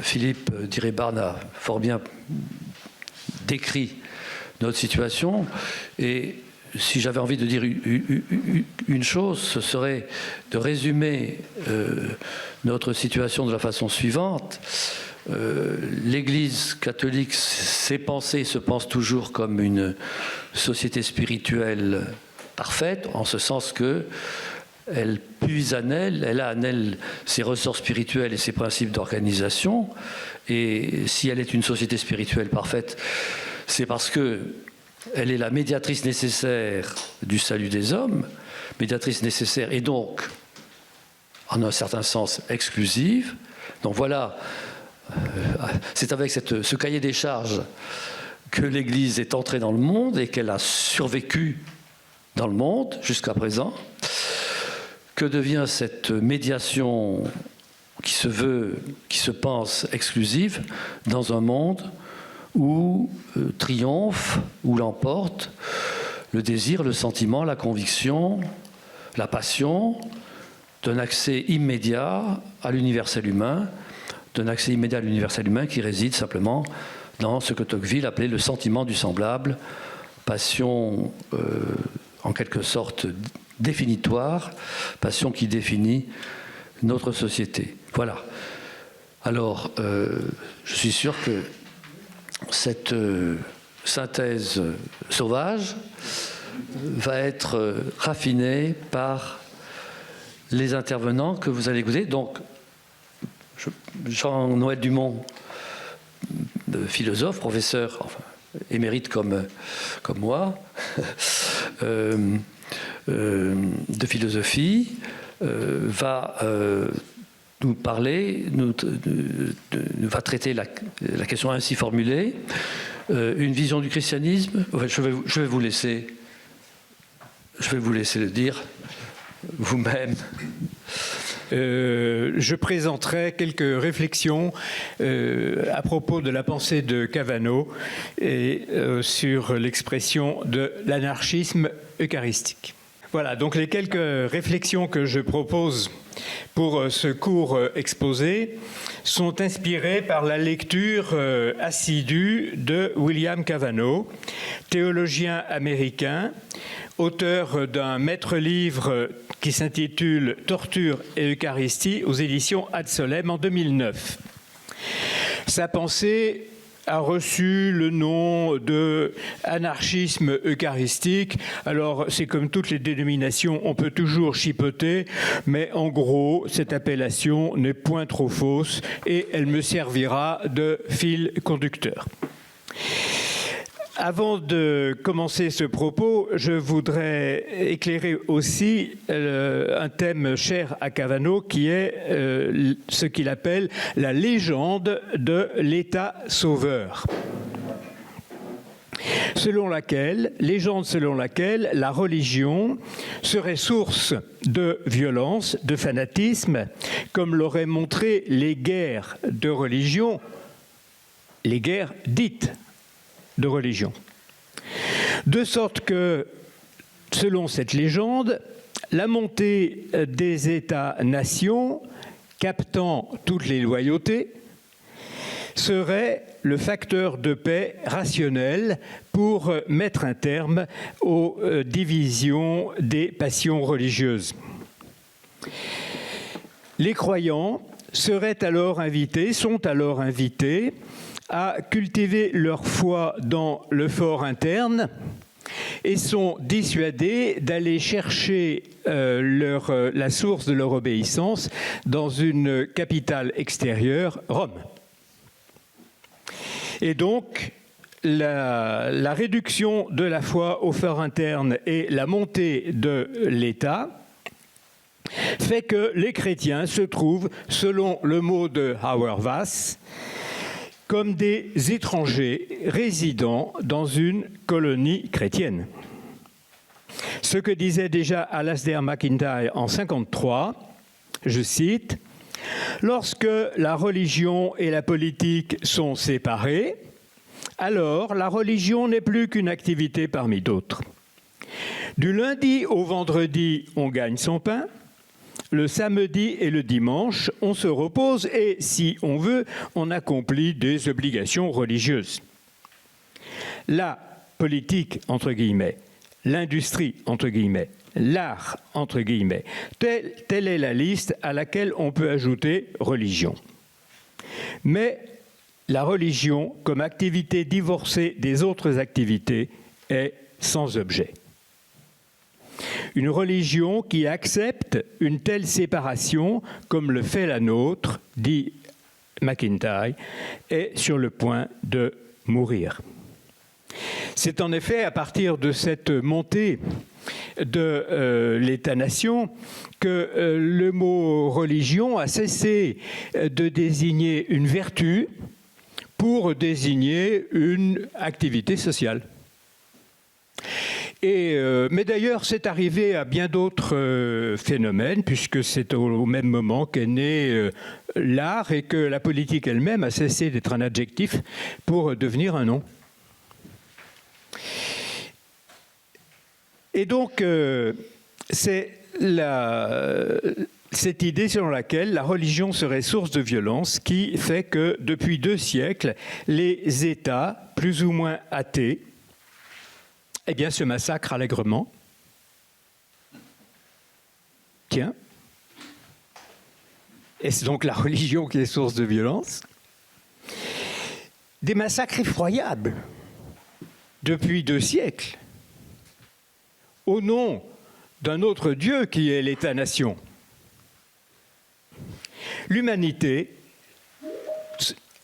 Philippe Diribarne a fort bien décrit notre situation. Et si j'avais envie de dire une chose, ce serait de résumer notre situation de la façon suivante. L'Église catholique s'est pensée, se pense toujours comme une société spirituelle parfaite, en ce sens que elle puise en elle, elle a en elle ses ressorts spirituels et ses principes d'organisation. Et si elle est une société spirituelle parfaite, c'est parce que elle est la médiatrice nécessaire du salut des hommes, médiatrice nécessaire et donc, en un certain sens, exclusive. Donc voilà, c'est avec ce cahier des charges que l'Église est entrée dans le monde et qu'elle a survécu dans le monde jusqu'à présent. Que devient cette médiation qui se pense exclusive dans un monde où triomphe, où l'emporte le désir, le sentiment, la conviction, la passion d'un accès immédiat à l'universel humain, qui réside simplement dans ce que Tocqueville appelait le sentiment du semblable, passion en quelque sorte définitoire, passion qui définit notre société. Voilà. Alors, je suis sûr que cette synthèse sauvage va être raffinée par les intervenants que vous allez écouter. Donc, Jean-Noël Dumont, philosophe, professeur, enfin, émérite comme moi, de philosophie, va nous parler, va traiter la question ainsi formulée, une vision du christianisme. Je vais vous laisser le dire vous-même. Je présenterai quelques réflexions à propos de la pensée de Cavano et sur l'expression de l'anarchisme eucharistique. Voilà, donc les quelques réflexions que je propose pour ce cours exposé sont inspirées par la lecture assidue de William Cavano, théologien américain, auteur d'un maître-livre qui s'intitule « Torture et Eucharistie » aux éditions Ad Solem en 2009. Sa pensée a reçu le nom de anarchisme eucharistique. Alors, c'est comme toutes les dénominations, on peut toujours chipoter, mais en gros, cette appellation n'est point trop fausse et elle me servira de fil conducteur. Avant de commencer ce propos, je voudrais éclairer aussi un thème cher à Cavano, qui est ce qu'il appelle la légende de l'État sauveur. Légende selon laquelle la religion serait source de violence, de fanatisme, comme l'auraient montré les guerres de religion, les guerres dites de religion. De sorte que, selon cette légende, la montée des États-nations, captant toutes les loyautés, serait le facteur de paix rationnel pour mettre un terme aux divisions des passions religieuses. Les croyants sont alors invités à cultiver leur foi dans le fort interne et sont dissuadés d'aller chercher la source de leur obéissance dans une capitale extérieure, Rome. Et donc, la réduction de la foi au fort interne et la montée de l'État fait que les chrétiens se trouvent, selon le mot de Hauerwas, comme des étrangers résidant dans une colonie chrétienne. Ce que disait déjà Alasdair MacIntyre en 1953, je cite, « Lorsque la religion et la politique sont séparées, alors la religion n'est plus qu'une activité parmi d'autres. Du lundi au vendredi, on gagne son pain. Le samedi et le dimanche, on se repose et, si on veut, on accomplit des obligations religieuses. La politique, entre guillemets, l'industrie, entre guillemets, l'art, entre guillemets, telle est la liste à laquelle on peut ajouter religion. Mais la religion, comme activité divorcée des autres activités, est sans objet. Une religion qui accepte une telle séparation, comme le fait la nôtre, dit McIntyre, est sur le point de mourir. C'est en effet à partir de cette montée de l'État-nation que le mot religion a cessé de désigner une vertu pour désigner une activité sociale. Mais d'ailleurs, c'est arrivé à bien d'autres phénomènes, puisque c'est au même moment qu'est né l'art et que la politique elle-même a cessé d'être un adjectif pour devenir un nom. Et donc, c'est cette idée selon laquelle la religion serait source de violence qui fait que, depuis 2 siècles, les États, plus ou moins athées, eh bien, se massacrent allègrement. Tiens, est-ce donc la religion qui est source de violence? Des massacres effroyables, depuis 2 siècles, au nom d'un autre Dieu qui est l'État-nation. L'humanité,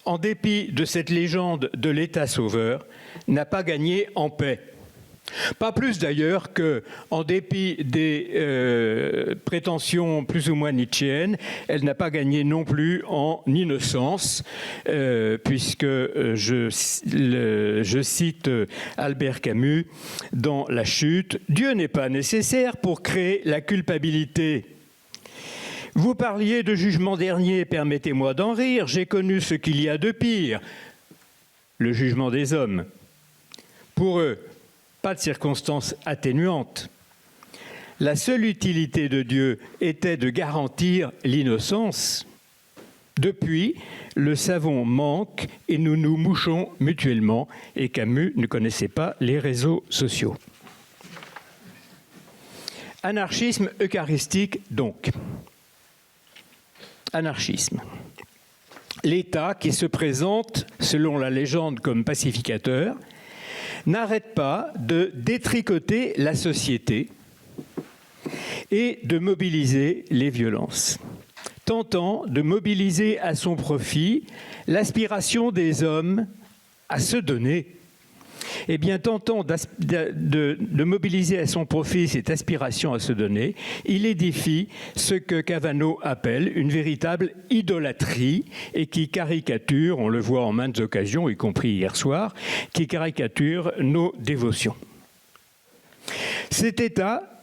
en dépit de cette légende de l'État sauveur, n'a pas gagné en paix. Pas plus d'ailleurs qu'en dépit des prétentions plus ou moins nietzschéennes, elle n'a pas gagné non plus en innocence, puisque je cite Albert Camus dans La Chute, « Dieu n'est pas nécessaire pour créer la culpabilité. Vous parliez de jugement dernier, permettez-moi d'en rire, j'ai connu ce qu'il y a de pire, le jugement des hommes. Pour eux, pas de circonstances atténuantes. La seule utilité de Dieu était de garantir l'innocence. Depuis, le savon manque et nous nous mouchons mutuellement. » Et Camus ne connaissait pas les réseaux sociaux. Anarchisme eucharistique, donc. Anarchisme. L'État qui se présente, selon la légende, comme pacificateur, n'arrête pas de détricoter la société et de mobiliser les violences, tentant de mobiliser à son profit l'aspiration des hommes à se donner. Eh bien, tentant de mobiliser à son profit cette aspiration à se donner, il édifie ce que Cavano appelle une véritable idolâtrie et qui caricature, on le voit en maintes occasions, y compris hier soir, qui caricature nos dévotions. Cet état,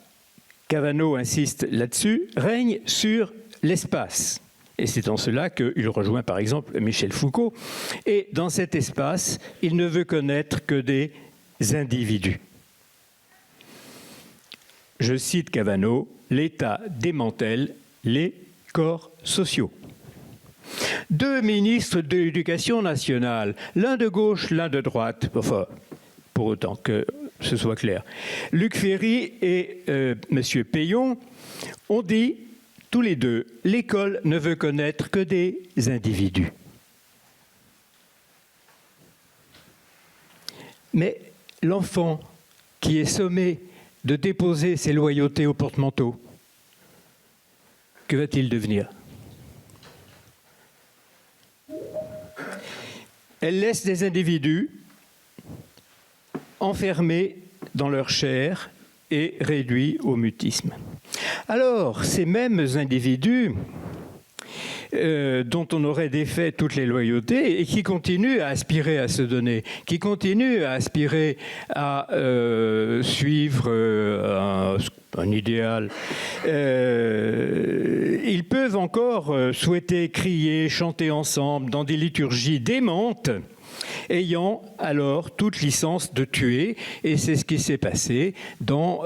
Cavano insiste là-dessus, règne sur l'espace. Et c'est en cela qu'il rejoint par exemple Michel Foucault. Et dans cet espace, il ne veut connaître que des individus. Je cite Cavano, « L'État démantèle les corps sociaux ». 2 ministres de l'Éducation nationale, l'un de gauche, l'un de droite, enfin, pour autant que ce soit clair, Luc Ferry et M. Payon, ont dit tous les deux, l'école ne veut connaître que des individus. Mais l'enfant qui est sommé de déposer ses loyautés au porte-manteau, que va-t-il devenir? Elle laisse des individus enfermés dans leur chair et réduits au mutisme. Alors, ces mêmes individus dont on aurait défait toutes les loyautés et qui continuent à aspirer à se donner, qui continuent à aspirer à suivre un idéal, ils peuvent encore souhaiter crier, chanter ensemble dans des liturgies démentes ayant alors toute licence de tuer, et c'est ce qui s'est passé dans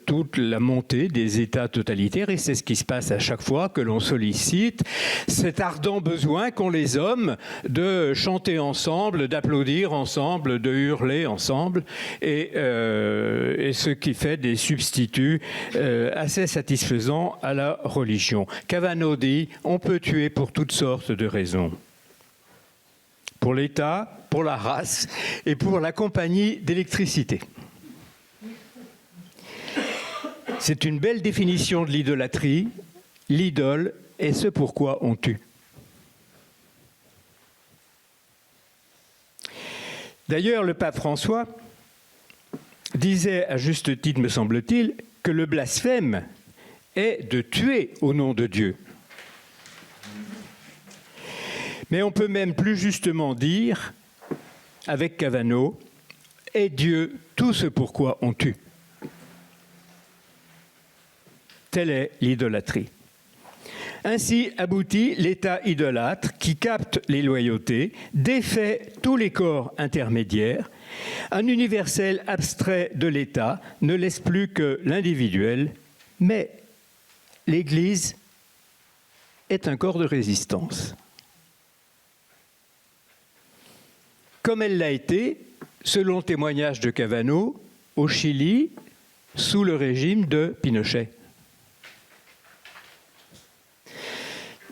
toute la montée des États totalitaires, et c'est ce qui se passe à chaque fois que l'on sollicite cet ardent besoin qu'ont les hommes de chanter ensemble, d'applaudir ensemble, de hurler ensemble, et ce qui fait des substituts assez satisfaisants à la religion. Cavano dit « on peut tuer pour toutes sortes de raisons ». Pour l'État, pour la race et pour la compagnie d'électricité. C'est une belle définition de l'idolâtrie. L'idole est ce pourquoi on tue. D'ailleurs, le pape François disait, à juste titre me semble-t-il, que le blasphème est de tuer au nom de Dieu. Mais on peut même plus justement dire, avec Cavano, est Dieu tout ce pourquoi on tue. Telle est l'idolâtrie. Ainsi aboutit l'État idolâtre qui capte les loyautés, défait tous les corps intermédiaires. Un universel abstrait de l'État ne laisse plus que l'individuel, mais l'Église est un corps de résistance. Comme elle l'a été, selon le témoignage de Cavano, au Chili, sous le régime de Pinochet.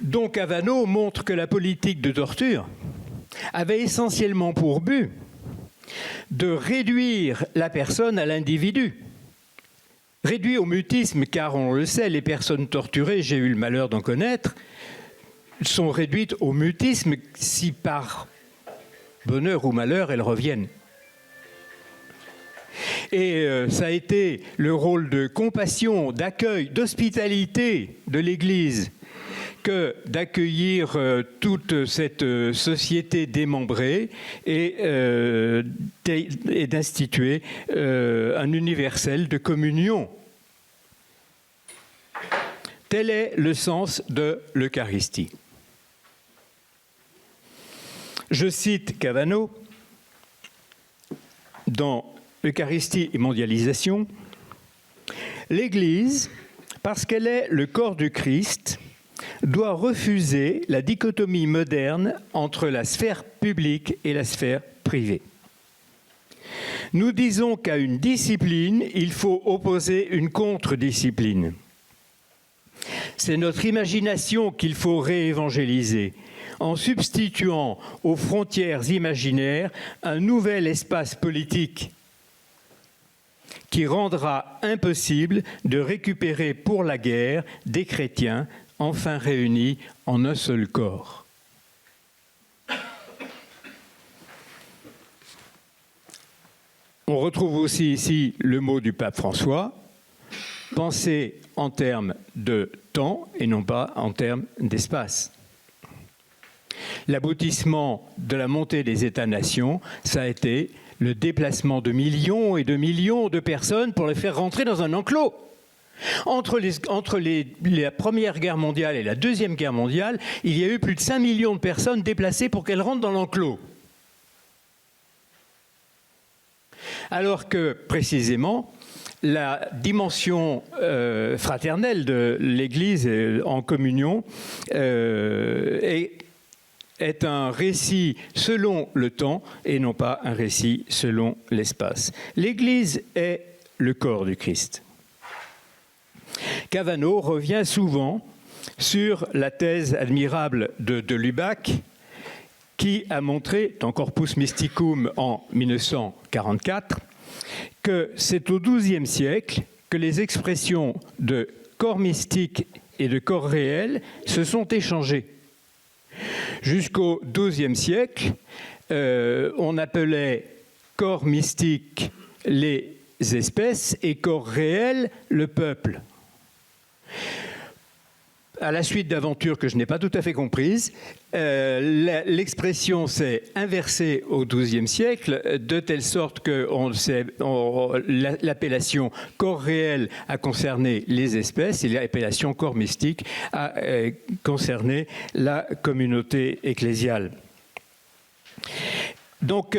Donc Cavano montre que la politique de torture avait essentiellement pour but de réduire la personne à l'individu. Réduit au mutisme, car on le sait, les personnes torturées, j'ai eu le malheur d'en connaître, sont réduites au mutisme si par bonheur ou malheur, elles reviennent. Et ça a été le rôle de compassion, d'accueil, d'hospitalité de l'Église que d'accueillir toute cette société démembrée et d'instituer un universel de communion. Tel est le sens de l'Eucharistie. Je cite Cavano dans Eucharistie et mondialisation. L'Église, parce qu'elle est le corps du Christ, doit refuser la dichotomie moderne entre la sphère publique et la sphère privée. Nous disons qu'à une discipline, il faut opposer une contre-discipline. C'est notre imagination qu'il faut réévangéliser, en substituant aux frontières imaginaires un nouvel espace politique qui rendra impossible de récupérer pour la guerre des chrétiens enfin réunis en un seul corps. On retrouve aussi ici le mot du pape François, penser en termes de temps et non pas en termes d'espace. L'aboutissement de la montée des États-nations, ça a été le déplacement de millions et de millions de personnes pour les faire rentrer dans un enclos. Entre la Première Guerre mondiale et la Deuxième Guerre mondiale, il y a eu plus de 5 millions de personnes déplacées pour qu'elles rentrent dans l'enclos. Alors que, précisément, la dimension fraternelle de l'Église en communion est un récit selon le temps et non pas un récit selon l'espace. L'Église est le corps du Christ. Cavano revient souvent sur la thèse admirable de Lubac qui a montré, dans Corpus Mysticum en 1944, que c'est au XIIe siècle que les expressions de corps mystique et de corps réel se sont échangées. Jusqu'au XIIe siècle, on appelait corps mystique les espèces et corps réel le peuple. À la suite d'aventures que je n'ai pas tout à fait comprises, l'expression s'est inversée au XIIe siècle, de telle sorte que l'appellation corps réel a concerné les espèces et l'appellation corps mystique a concerné la communauté ecclésiale. Donc,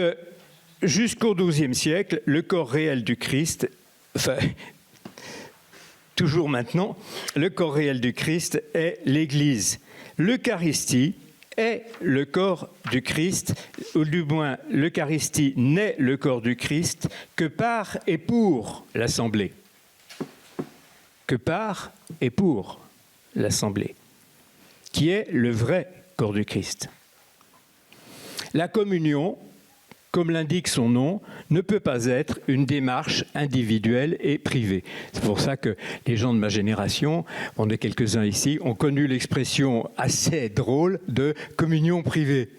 jusqu'au XIIe siècle, le corps réel du Christ, enfin, toujours maintenant, le corps réel du Christ est l'Église. L'Eucharistie est le corps du Christ, ou du moins l'Eucharistie n'est le corps du Christ que par et pour l'Assemblée. Que par et pour l'Assemblée, qui est le vrai corps du Christ. La communion, comme l'indique son nom, ne peut pas être une démarche individuelle et privée. C'est pour ça que les gens de ma génération, on est quelques-uns ici, ont connu l'expression assez drôle de communion privée.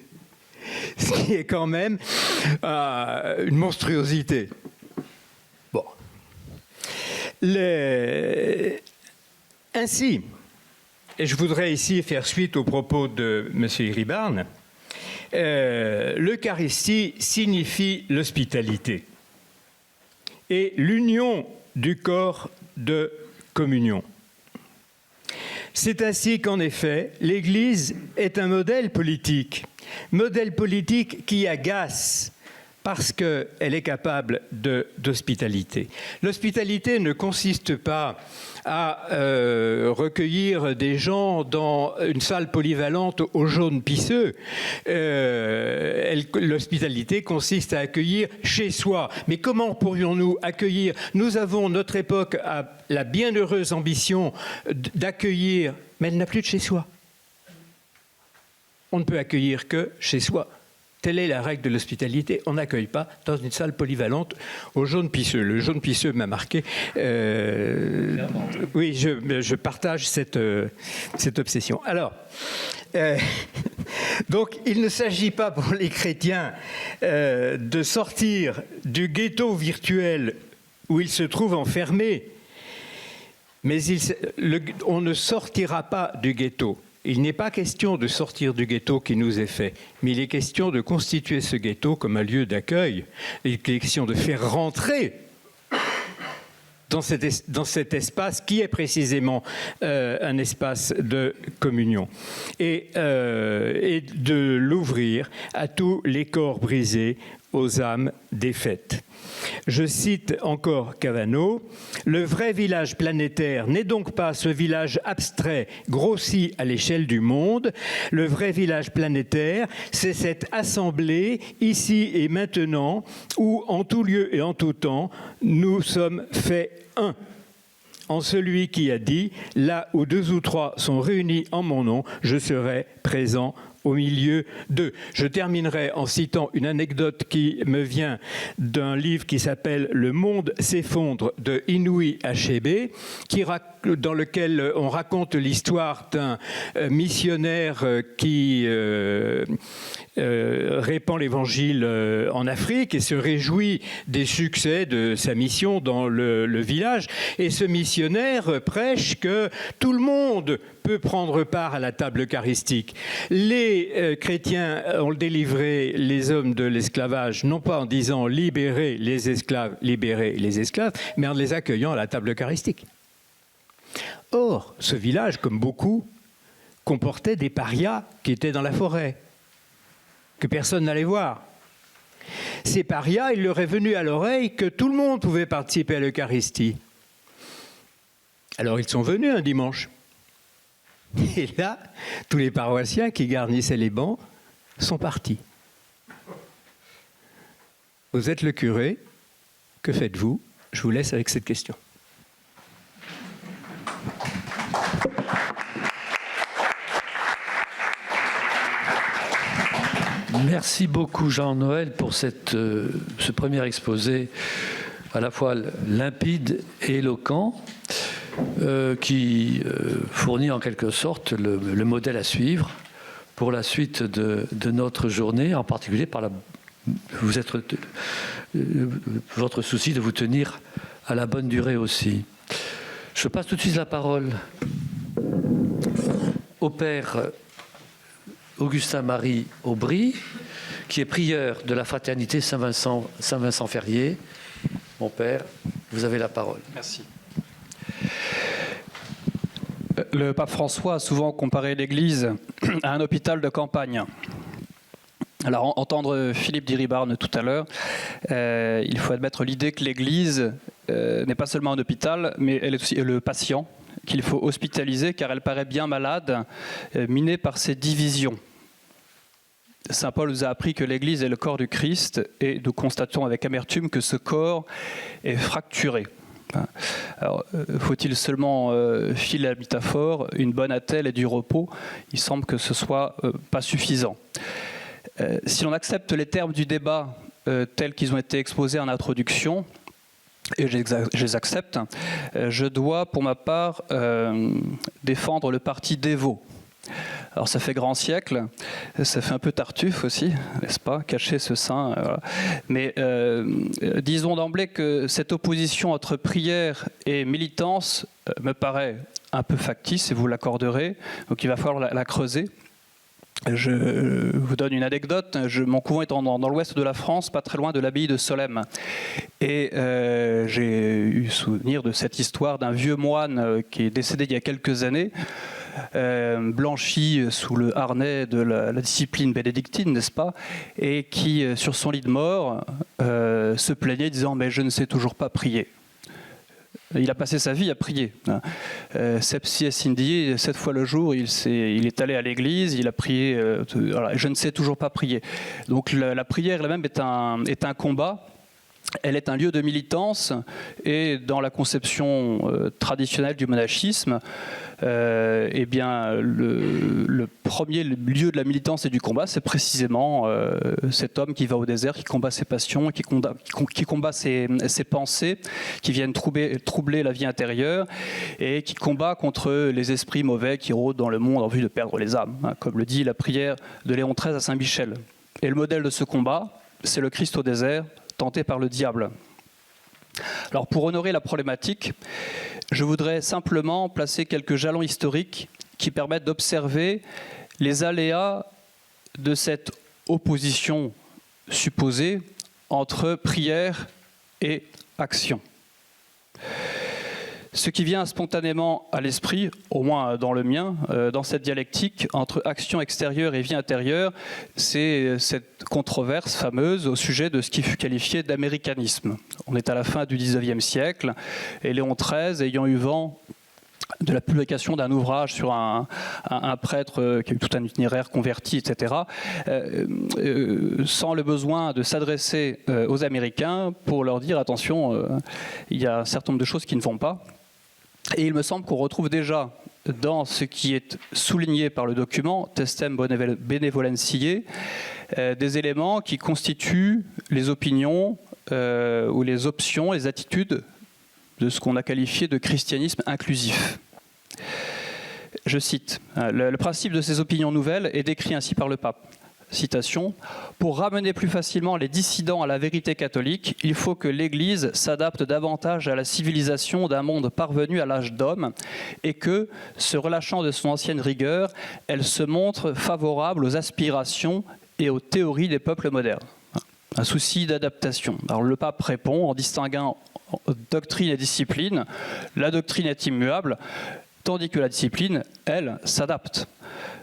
Ce qui est quand même une monstruosité. Bon. Ainsi, et je voudrais ici faire suite aux propos de M. Iribarne, l'Eucharistie signifie l'hospitalité et l'union du corps de communion. C'est ainsi qu'en effet, l'Église est un modèle politique qui agace parce qu'elle est capable d'hospitalité. L'hospitalité ne consiste pas à recueillir des gens dans une salle polyvalente aux jaunes pisseux. L'hospitalité consiste à accueillir chez soi. Mais comment pourrions-nous accueillir? Nous avons, notre époque a la bienheureuse ambition d'accueillir, mais elle n'a plus de chez soi. On ne peut accueillir que chez soi. Telle est la règle de l'hospitalité. On n'accueille pas dans une salle polyvalente au jaune pisseux. Le jaune pisseux m'a marqué. Oui, je partage cette obsession. Alors, donc, il ne s'agit pas pour les chrétiens de sortir du ghetto virtuel où ils se trouvent enfermés, mais on ne sortira pas du ghetto. Il n'est pas question de sortir du ghetto qui nous est fait, mais il est question de constituer ce ghetto comme un lieu d'accueil. Il est question de faire rentrer dans cet espace qui est précisément un espace de communion et de l'ouvrir à tous les corps brisés, aux âmes défaites. Je cite encore Cavano, « Le vrai village planétaire n'est donc pas ce village abstrait grossi à l'échelle du monde. Le vrai village planétaire, c'est cette assemblée, ici et maintenant, où en tout lieu et en tout temps, nous sommes faits un. En celui qui a dit, là où 2 ou 3 sont réunis en mon nom, je serai présent au milieu d'eux. » Je terminerai en citant une anecdote qui me vient d'un livre qui s'appelle « Le monde s'effondre » de Inouï Achebe, dans lequel on raconte l'histoire d'un missionnaire qui répand l'évangile en Afrique et se réjouit des succès de sa mission dans le village. Et ce missionnaire prêche que tout le monde peut prendre part à la table eucharistique. Les chrétiens ont délivré les hommes de l'esclavage, non pas en disant libérer les esclaves, mais en les accueillant à la table eucharistique. Or, ce village, comme beaucoup, comportait des parias qui étaient dans la forêt, que personne n'allait voir. Ces parias, il leur est venu à l'oreille que tout le monde pouvait participer à l'Eucharistie. Alors ils sont venus un dimanche. Et là, tous les paroissiens qui garnissaient les bancs sont partis. Vous êtes le curé, que faites-vous? Je vous laisse avec cette question. Merci beaucoup Jean-Noël pour ce premier exposé à la fois limpide et éloquent qui fournit en quelque sorte le modèle à suivre pour la suite de notre journée, en particulier par votre souci de vous tenir à la bonne durée aussi. Je passe tout de suite la parole au père Augustin-Marie Aubry, qui est prieur de la fraternité Saint-Vincent-Ferrier. Mon père, vous avez la parole. Merci. Le pape François a souvent comparé l'Église à un hôpital de campagne. Alors, entendre Philippe Diribarne tout à l'heure, il faut admettre l'idée que l'Église n'est pas seulement un hôpital, mais elle est aussi le patient, qu'il faut hospitaliser car elle paraît bien malade, minée par ses divisions. Saint Paul nous a appris que l'Église est le corps du Christ et nous constatons avec amertume que ce corps est fracturé. Alors, faut-il seulement filer la métaphore, une bonne attelle et du repos? Il semble que ce soit pas suffisant. Si l'on accepte les termes du débat tels qu'ils ont été exposés en introduction, et je les accepte, je dois pour ma part défendre le parti dévot. Alors ça fait grand siècle, ça fait un peu Tartuffe aussi, n'est-ce pas, cacher ce sein. Voilà. Mais disons d'emblée que cette opposition entre prière et militance me paraît un peu factice, et vous l'accorderez, donc il va falloir la creuser. Je vous donne une anecdote. Mon couvent est dans l'ouest de la France, pas très loin de l'abbaye de Solesmes. Et j'ai eu souvenir de cette histoire d'un vieux moine qui est décédé il y a quelques années, blanchi sous le harnais de la discipline bénédictine, n'est-ce pas, et qui, sur son lit de mort, se plaignait disant « mais je ne sais toujours pas prier ». Il a passé sa vie à prier. Sepsi et Cindy, 7 fois le jour, il est allé à l'église, il a prié. Voilà, je ne sais toujours pas prier. Donc la prière elle-même est un combat. Elle est un lieu de militance et dans la conception traditionnelle du monachisme, eh bien, le premier lieu de la militance et du combat, c'est précisément cet homme qui va au désert, qui combat ses passions, qui combat ses pensées, qui viennent troubler la vie intérieure et qui combat contre les esprits mauvais qui rôdent dans le monde en vue de perdre les âmes, hein, comme le dit la prière de Léon XIII à Saint-Michel. Et le modèle de ce combat, c'est le Christ au désert, tenté par le diable. Alors pour honorer la problématique, je voudrais simplement placer quelques jalons historiques qui permettent d'observer les aléas de cette opposition supposée entre prière et action. Ce qui vient spontanément à l'esprit, au moins dans le mien, dans cette dialectique entre action extérieure et vie intérieure, c'est cette controverse fameuse au sujet de ce qui fut qualifié d'américanisme. On est à la fin du XIXe siècle et Léon XIII, ayant eu vent de la publication d'un ouvrage sur un prêtre qui a eu tout un itinéraire converti, etc., sans le besoin de s'adresser aux Américains pour leur dire « attention, il y a un certain nombre de choses qui ne vont pas ». Et il me semble qu'on retrouve déjà dans ce qui est souligné par le document Testem Benevolentiae des éléments qui constituent les opinions ou les options, les attitudes de ce qu'on a qualifié de christianisme inclusif. Je cite, le principe de ces opinions nouvelles est décrit ainsi par le pape. Citation, « Pour ramener plus facilement les dissidents à la vérité catholique, il faut que l'Église s'adapte davantage à la civilisation d'un monde parvenu à l'âge d'homme et que, se relâchant de son ancienne rigueur, elle se montre favorable aux aspirations et aux théories des peuples modernes. » Un souci d'adaptation. Alors le pape répond en distinguant doctrine et discipline. La doctrine est immuable, tandis que la discipline, elle, s'adapte.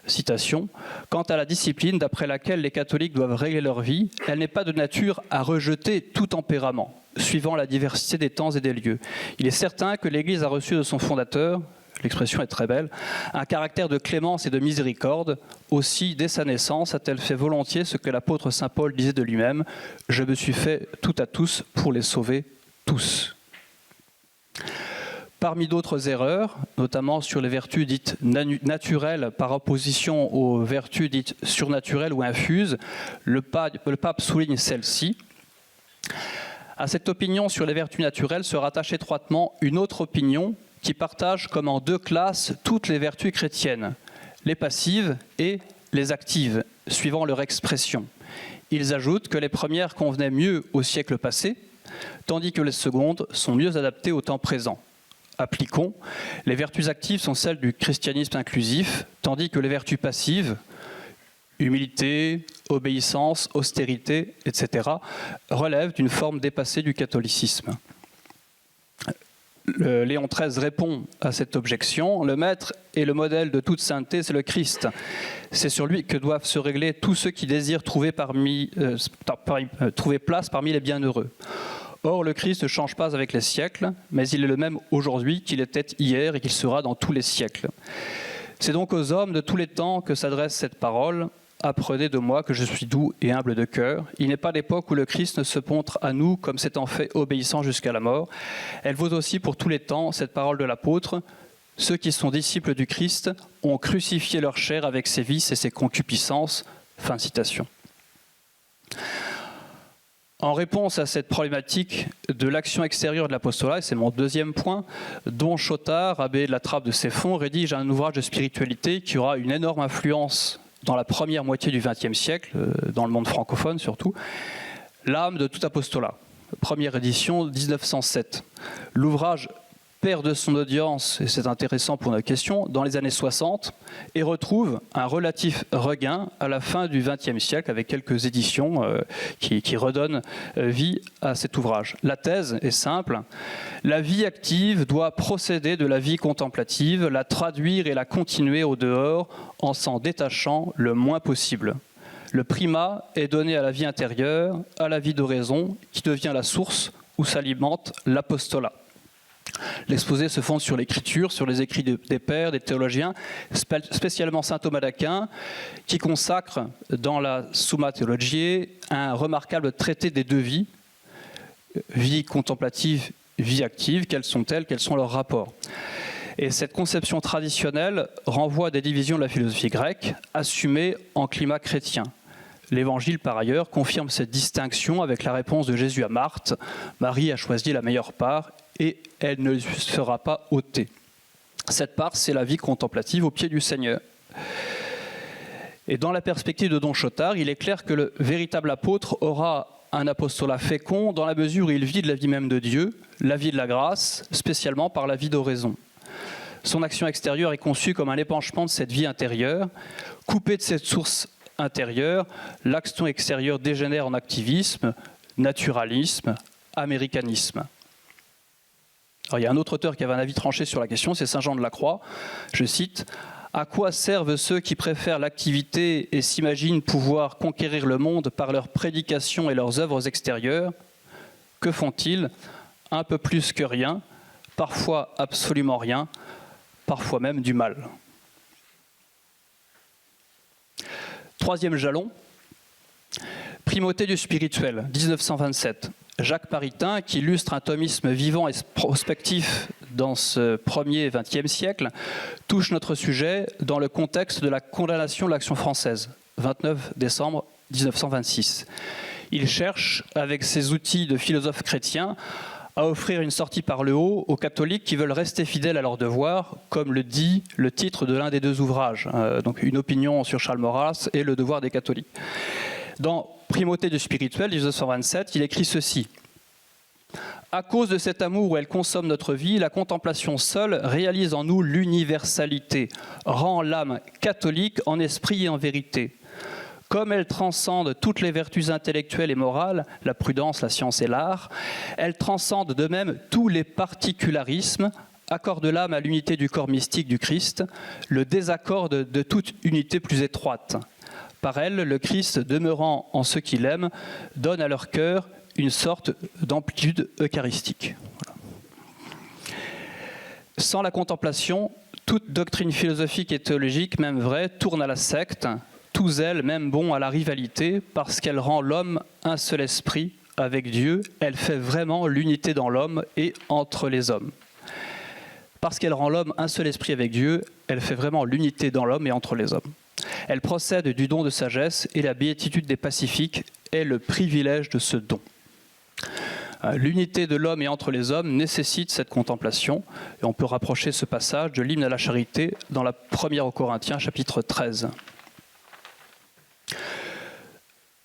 Citation, « Quant à la discipline d'après laquelle les catholiques doivent régler leur vie, elle n'est pas de nature à rejeter tout tempérament, suivant la diversité des temps et des lieux. Il est certain que l'Église a reçu de son fondateur, l'expression est très belle, un caractère de clémence et de miséricorde. Aussi, dès sa naissance, a-t-elle fait volontiers ce que l'apôtre saint Paul disait de lui-même, « Je me suis fait tout à tous pour les sauver tous ». Parmi d'autres erreurs, notamment sur les vertus dites naturelles par opposition aux vertus dites surnaturelles ou infuses, le pape souligne celle-ci. À cette opinion sur les vertus naturelles se rattache étroitement une autre opinion qui partage comme en deux classes toutes les vertus chrétiennes, les passives et les actives, suivant leur expression. Ils ajoutent que les premières convenaient mieux au siècle passé, tandis que les secondes sont mieux adaptées au temps présent. Appliquons, les vertus actives sont celles du christianisme inclusif, tandis que les vertus passives, humilité, obéissance, austérité, etc., relèvent d'une forme dépassée du catholicisme. Léon XIII répond à cette objection. Le maître et le modèle de toute sainteté, c'est le Christ. C'est sur lui que doivent se régler tous ceux qui désirent trouver place parmi les bienheureux. Or, le Christ ne change pas avec les siècles, mais il est le même aujourd'hui qu'il était hier et qu'il sera dans tous les siècles. C'est donc aux hommes de tous les temps que s'adresse cette parole. Apprenez de moi que je suis doux et humble de cœur. Il n'est pas d'époque où le Christ ne se montre à nous comme s'étant fait obéissant jusqu'à la mort. Elle vaut aussi pour tous les temps cette parole de l'apôtre. Ceux qui sont disciples du Christ ont crucifié leur chair avec ses vices et ses concupiscences. Fin de citation. En réponse à cette problématique de l'action extérieure de l'apostolat, et c'est mon deuxième point, Don Chotard, abbé de la Trappe de Ceffonds, rédige un ouvrage de spiritualité qui aura une énorme influence dans la première moitié du XXe siècle, dans le monde francophone surtout, L'âme de tout apostolat, première édition 1907. L'ouvrage perd de son audience, et c'est intéressant pour notre question, dans les années 60 et retrouve un relatif regain à la fin du XXe siècle avec quelques éditions qui redonnent vie à cet ouvrage. La thèse est simple. La vie active doit procéder de la vie contemplative, la traduire et la continuer au dehors en s'en détachant le moins possible. Le primat est donné à la vie intérieure, à la vie d'oraison, qui devient la source où s'alimente l'apostolat. L'exposé se fonde sur l'écriture, sur les écrits des pères, des théologiens, spécialement saint Thomas d'Aquin, qui consacre dans la Summa Theologiae un remarquable traité des deux vies, vie contemplative, vie active. Quelles sont-elles? Quels sont leurs rapports? Et cette conception traditionnelle renvoie à des divisions de la philosophie grecque, assumées en climat chrétien. L'Évangile, par ailleurs, confirme cette distinction avec la réponse de Jésus à Marthe. Marie a choisi la meilleure part et elle ne lui sera pas ôtée. Cette part, c'est la vie contemplative au pied du Seigneur. Et dans la perspective de Don Chotard, il est clair que le véritable apôtre aura un apostolat fécond dans la mesure où il vit de la vie même de Dieu, la vie de la grâce, spécialement par la vie d'oraison. Son action extérieure est conçue comme un épanchement de cette vie intérieure. Coupée de cette source intérieure, l'action extérieure dégénère en activisme, naturalisme, américanisme. Alors, il y a un autre auteur qui avait un avis tranché sur la question, c'est Saint Jean de la Croix. Je cite « À quoi servent ceux qui préfèrent l'activité et s'imaginent pouvoir conquérir le monde par leurs prédications et leurs œuvres extérieures? Que font-ils? Un peu plus que rien, parfois absolument rien, parfois même du mal. » Troisième jalon, primauté du spirituel, 1927. Jacques Maritain, qui illustre un thomisme vivant et prospectif dans ce premier XXe siècle, touche notre sujet dans le contexte de la condamnation de l'Action française, 29 décembre 1926. Il cherche, avec ses outils de philosophe chrétien, à offrir une sortie par le haut aux catholiques qui veulent rester fidèles à leurs devoirs, comme le dit le titre de l'un des deux ouvrages, donc une opinion sur Charles Maurras et le devoir des catholiques. Dans Primauté du spirituel, 1927, il écrit ceci. « À cause de cet amour où elle consomme notre vie, la contemplation seule réalise en nous l'universalité, rend l'âme catholique en esprit et en vérité. Comme elle transcende toutes les vertus intellectuelles et morales, la prudence, la science et l'art, elle transcende de même tous les particularismes, accorde l'âme à l'unité du corps mystique du Christ, le désaccorde de toute unité plus étroite. Par elle, le Christ, demeurant en ceux qui l'aiment, donne à leur cœur une sorte d'amplitude eucharistique. » Voilà. Sans la contemplation, toute doctrine philosophique et théologique, même vraie, tourne à la secte, tout zèle, même bon, à la rivalité, parce qu'elle rend l'homme un seul esprit avec Dieu, elle fait vraiment l'unité dans l'homme et entre les hommes. Parce qu'elle rend l'homme un seul esprit avec Dieu, elle fait vraiment l'unité dans l'homme et entre les hommes. Elle procède du don de sagesse et la béatitude des pacifiques est le privilège de ce don. L'unité de l'homme et entre les hommes nécessite cette contemplation et on peut rapprocher ce passage de l'hymne à la charité dans la première aux Corinthiens, chapitre 13.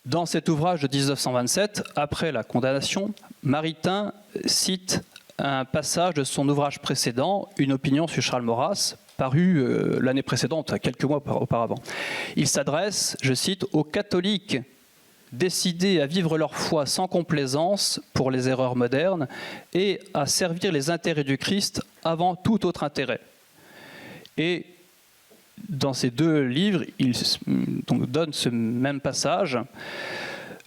Dans cet ouvrage de 1927, après la condamnation, Maritain cite un passage de son ouvrage précédent, Une opinion sur Charles Maurras, paru l'année précédente, quelques mois auparavant. Il s'adresse, je cite, aux catholiques décidés à vivre leur foi sans complaisance pour les erreurs modernes et à servir les intérêts du Christ avant tout autre intérêt. Et dans ces deux livres, il donne ce même passage.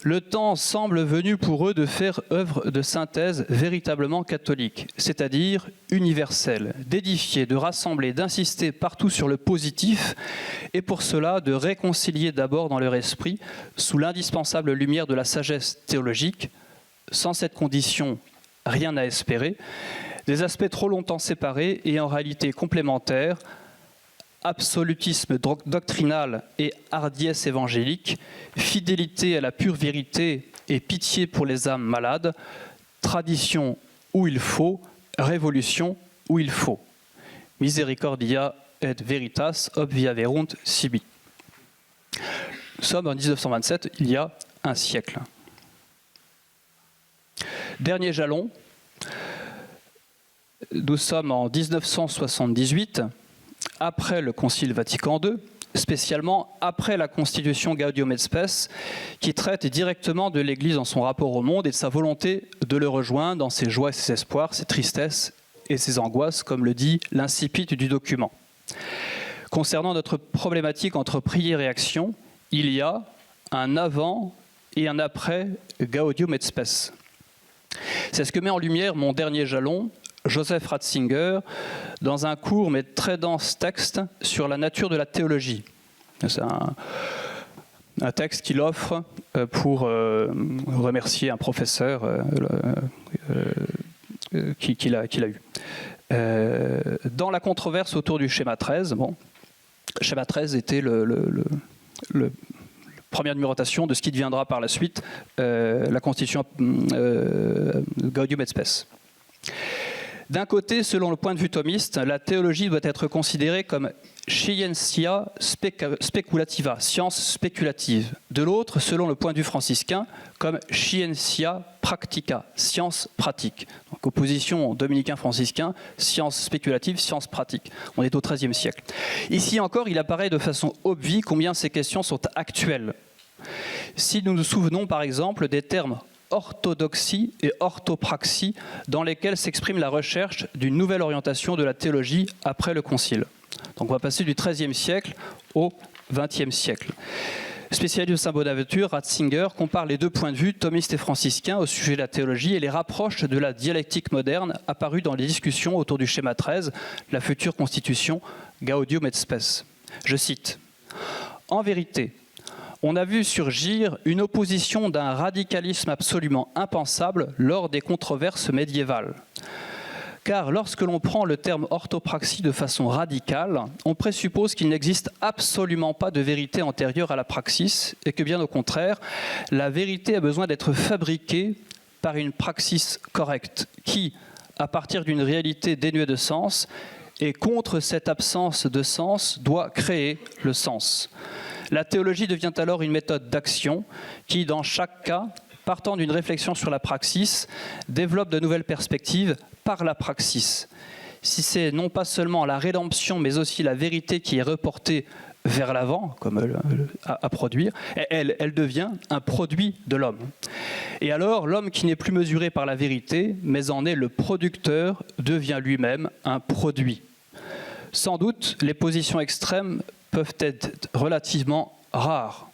Le temps semble venu pour eux de faire œuvre de synthèse véritablement catholique, c'est-à-dire universelle, d'édifier, de rassembler, d'insister partout sur le positif, et pour cela de réconcilier d'abord dans leur esprit, sous l'indispensable lumière de la sagesse théologique, sans cette condition, rien à espérer, des aspects trop longtemps séparés et en réalité complémentaires, absolutisme doctrinal et hardiesse évangélique, fidélité à la pure vérité et pitié pour les âmes malades, tradition où il faut, révolution où il faut. Misericordia et veritas obviaverunt sibi. Nous sommes en 1927, il y a un siècle. Dernier jalon, nous sommes en 1978, après le Concile Vatican II, spécialement après la Constitution Gaudium et Spes, qui traite directement de l'Église dans son rapport au monde et de sa volonté de le rejoindre dans ses joies et ses espoirs, ses tristesses et ses angoisses, comme le dit l'incipit du document. Concernant notre problématique entre prière et action, il y a un avant et un après Gaudium et Spes. C'est ce que met en lumière mon dernier jalon, Joseph Ratzinger, dans un court mais très dense texte sur la nature de la théologie. C'est un texte qu'il offre pour remercier un professeur qu'il a eu. Dans la controverse autour du schéma 13, schéma 13 était le première numérotation de ce qui deviendra par la suite la Constitution Gaudium et Spes. D'un côté, selon le point de vue thomiste, la théologie doit être considérée comme scientia speculativa, science spéculative. De l'autre, selon le point de vue franciscain, comme scientia practica, science pratique. Donc opposition dominicain-franciscain, science spéculative, science pratique. On est au XIIIe siècle. Ici encore, il apparaît de façon obvie combien ces questions sont actuelles. Si nous nous souvenons par exemple des termes orthodoxie et orthopraxie dans lesquels s'exprime la recherche d'une nouvelle orientation de la théologie après le Concile. Donc on va passer du XIIIe siècle au XXe siècle. Spécialiste de Saint Bonaventure, Ratzinger compare les deux points de vue, thomistes et franciscains, au sujet de la théologie et les rapproche de la dialectique moderne apparue dans les discussions autour du schéma 13, la future constitution Gaudium et Spes. Je cite : « En vérité, on a vu surgir une opposition d'un radicalisme absolument impensable lors des controverses médiévales. Car lorsque l'on prend le terme orthopraxie de façon radicale, on présuppose qu'il n'existe absolument pas de vérité antérieure à la praxis et que bien au contraire, la vérité a besoin d'être fabriquée par une praxis correcte qui, à partir d'une réalité dénuée de sens et contre cette absence de sens, doit créer le sens. La théologie devient alors une méthode d'action qui, dans chaque cas, partant d'une réflexion sur la praxis, développe de nouvelles perspectives par la praxis. Si c'est non pas seulement la rédemption, mais aussi la vérité qui est reportée vers l'avant, comme à produire, elle devient un produit de l'homme. Et alors, l'homme qui n'est plus mesuré par la vérité, mais en est le producteur, devient lui-même un produit. Sans doute, les positions extrêmes peuvent être relativement rares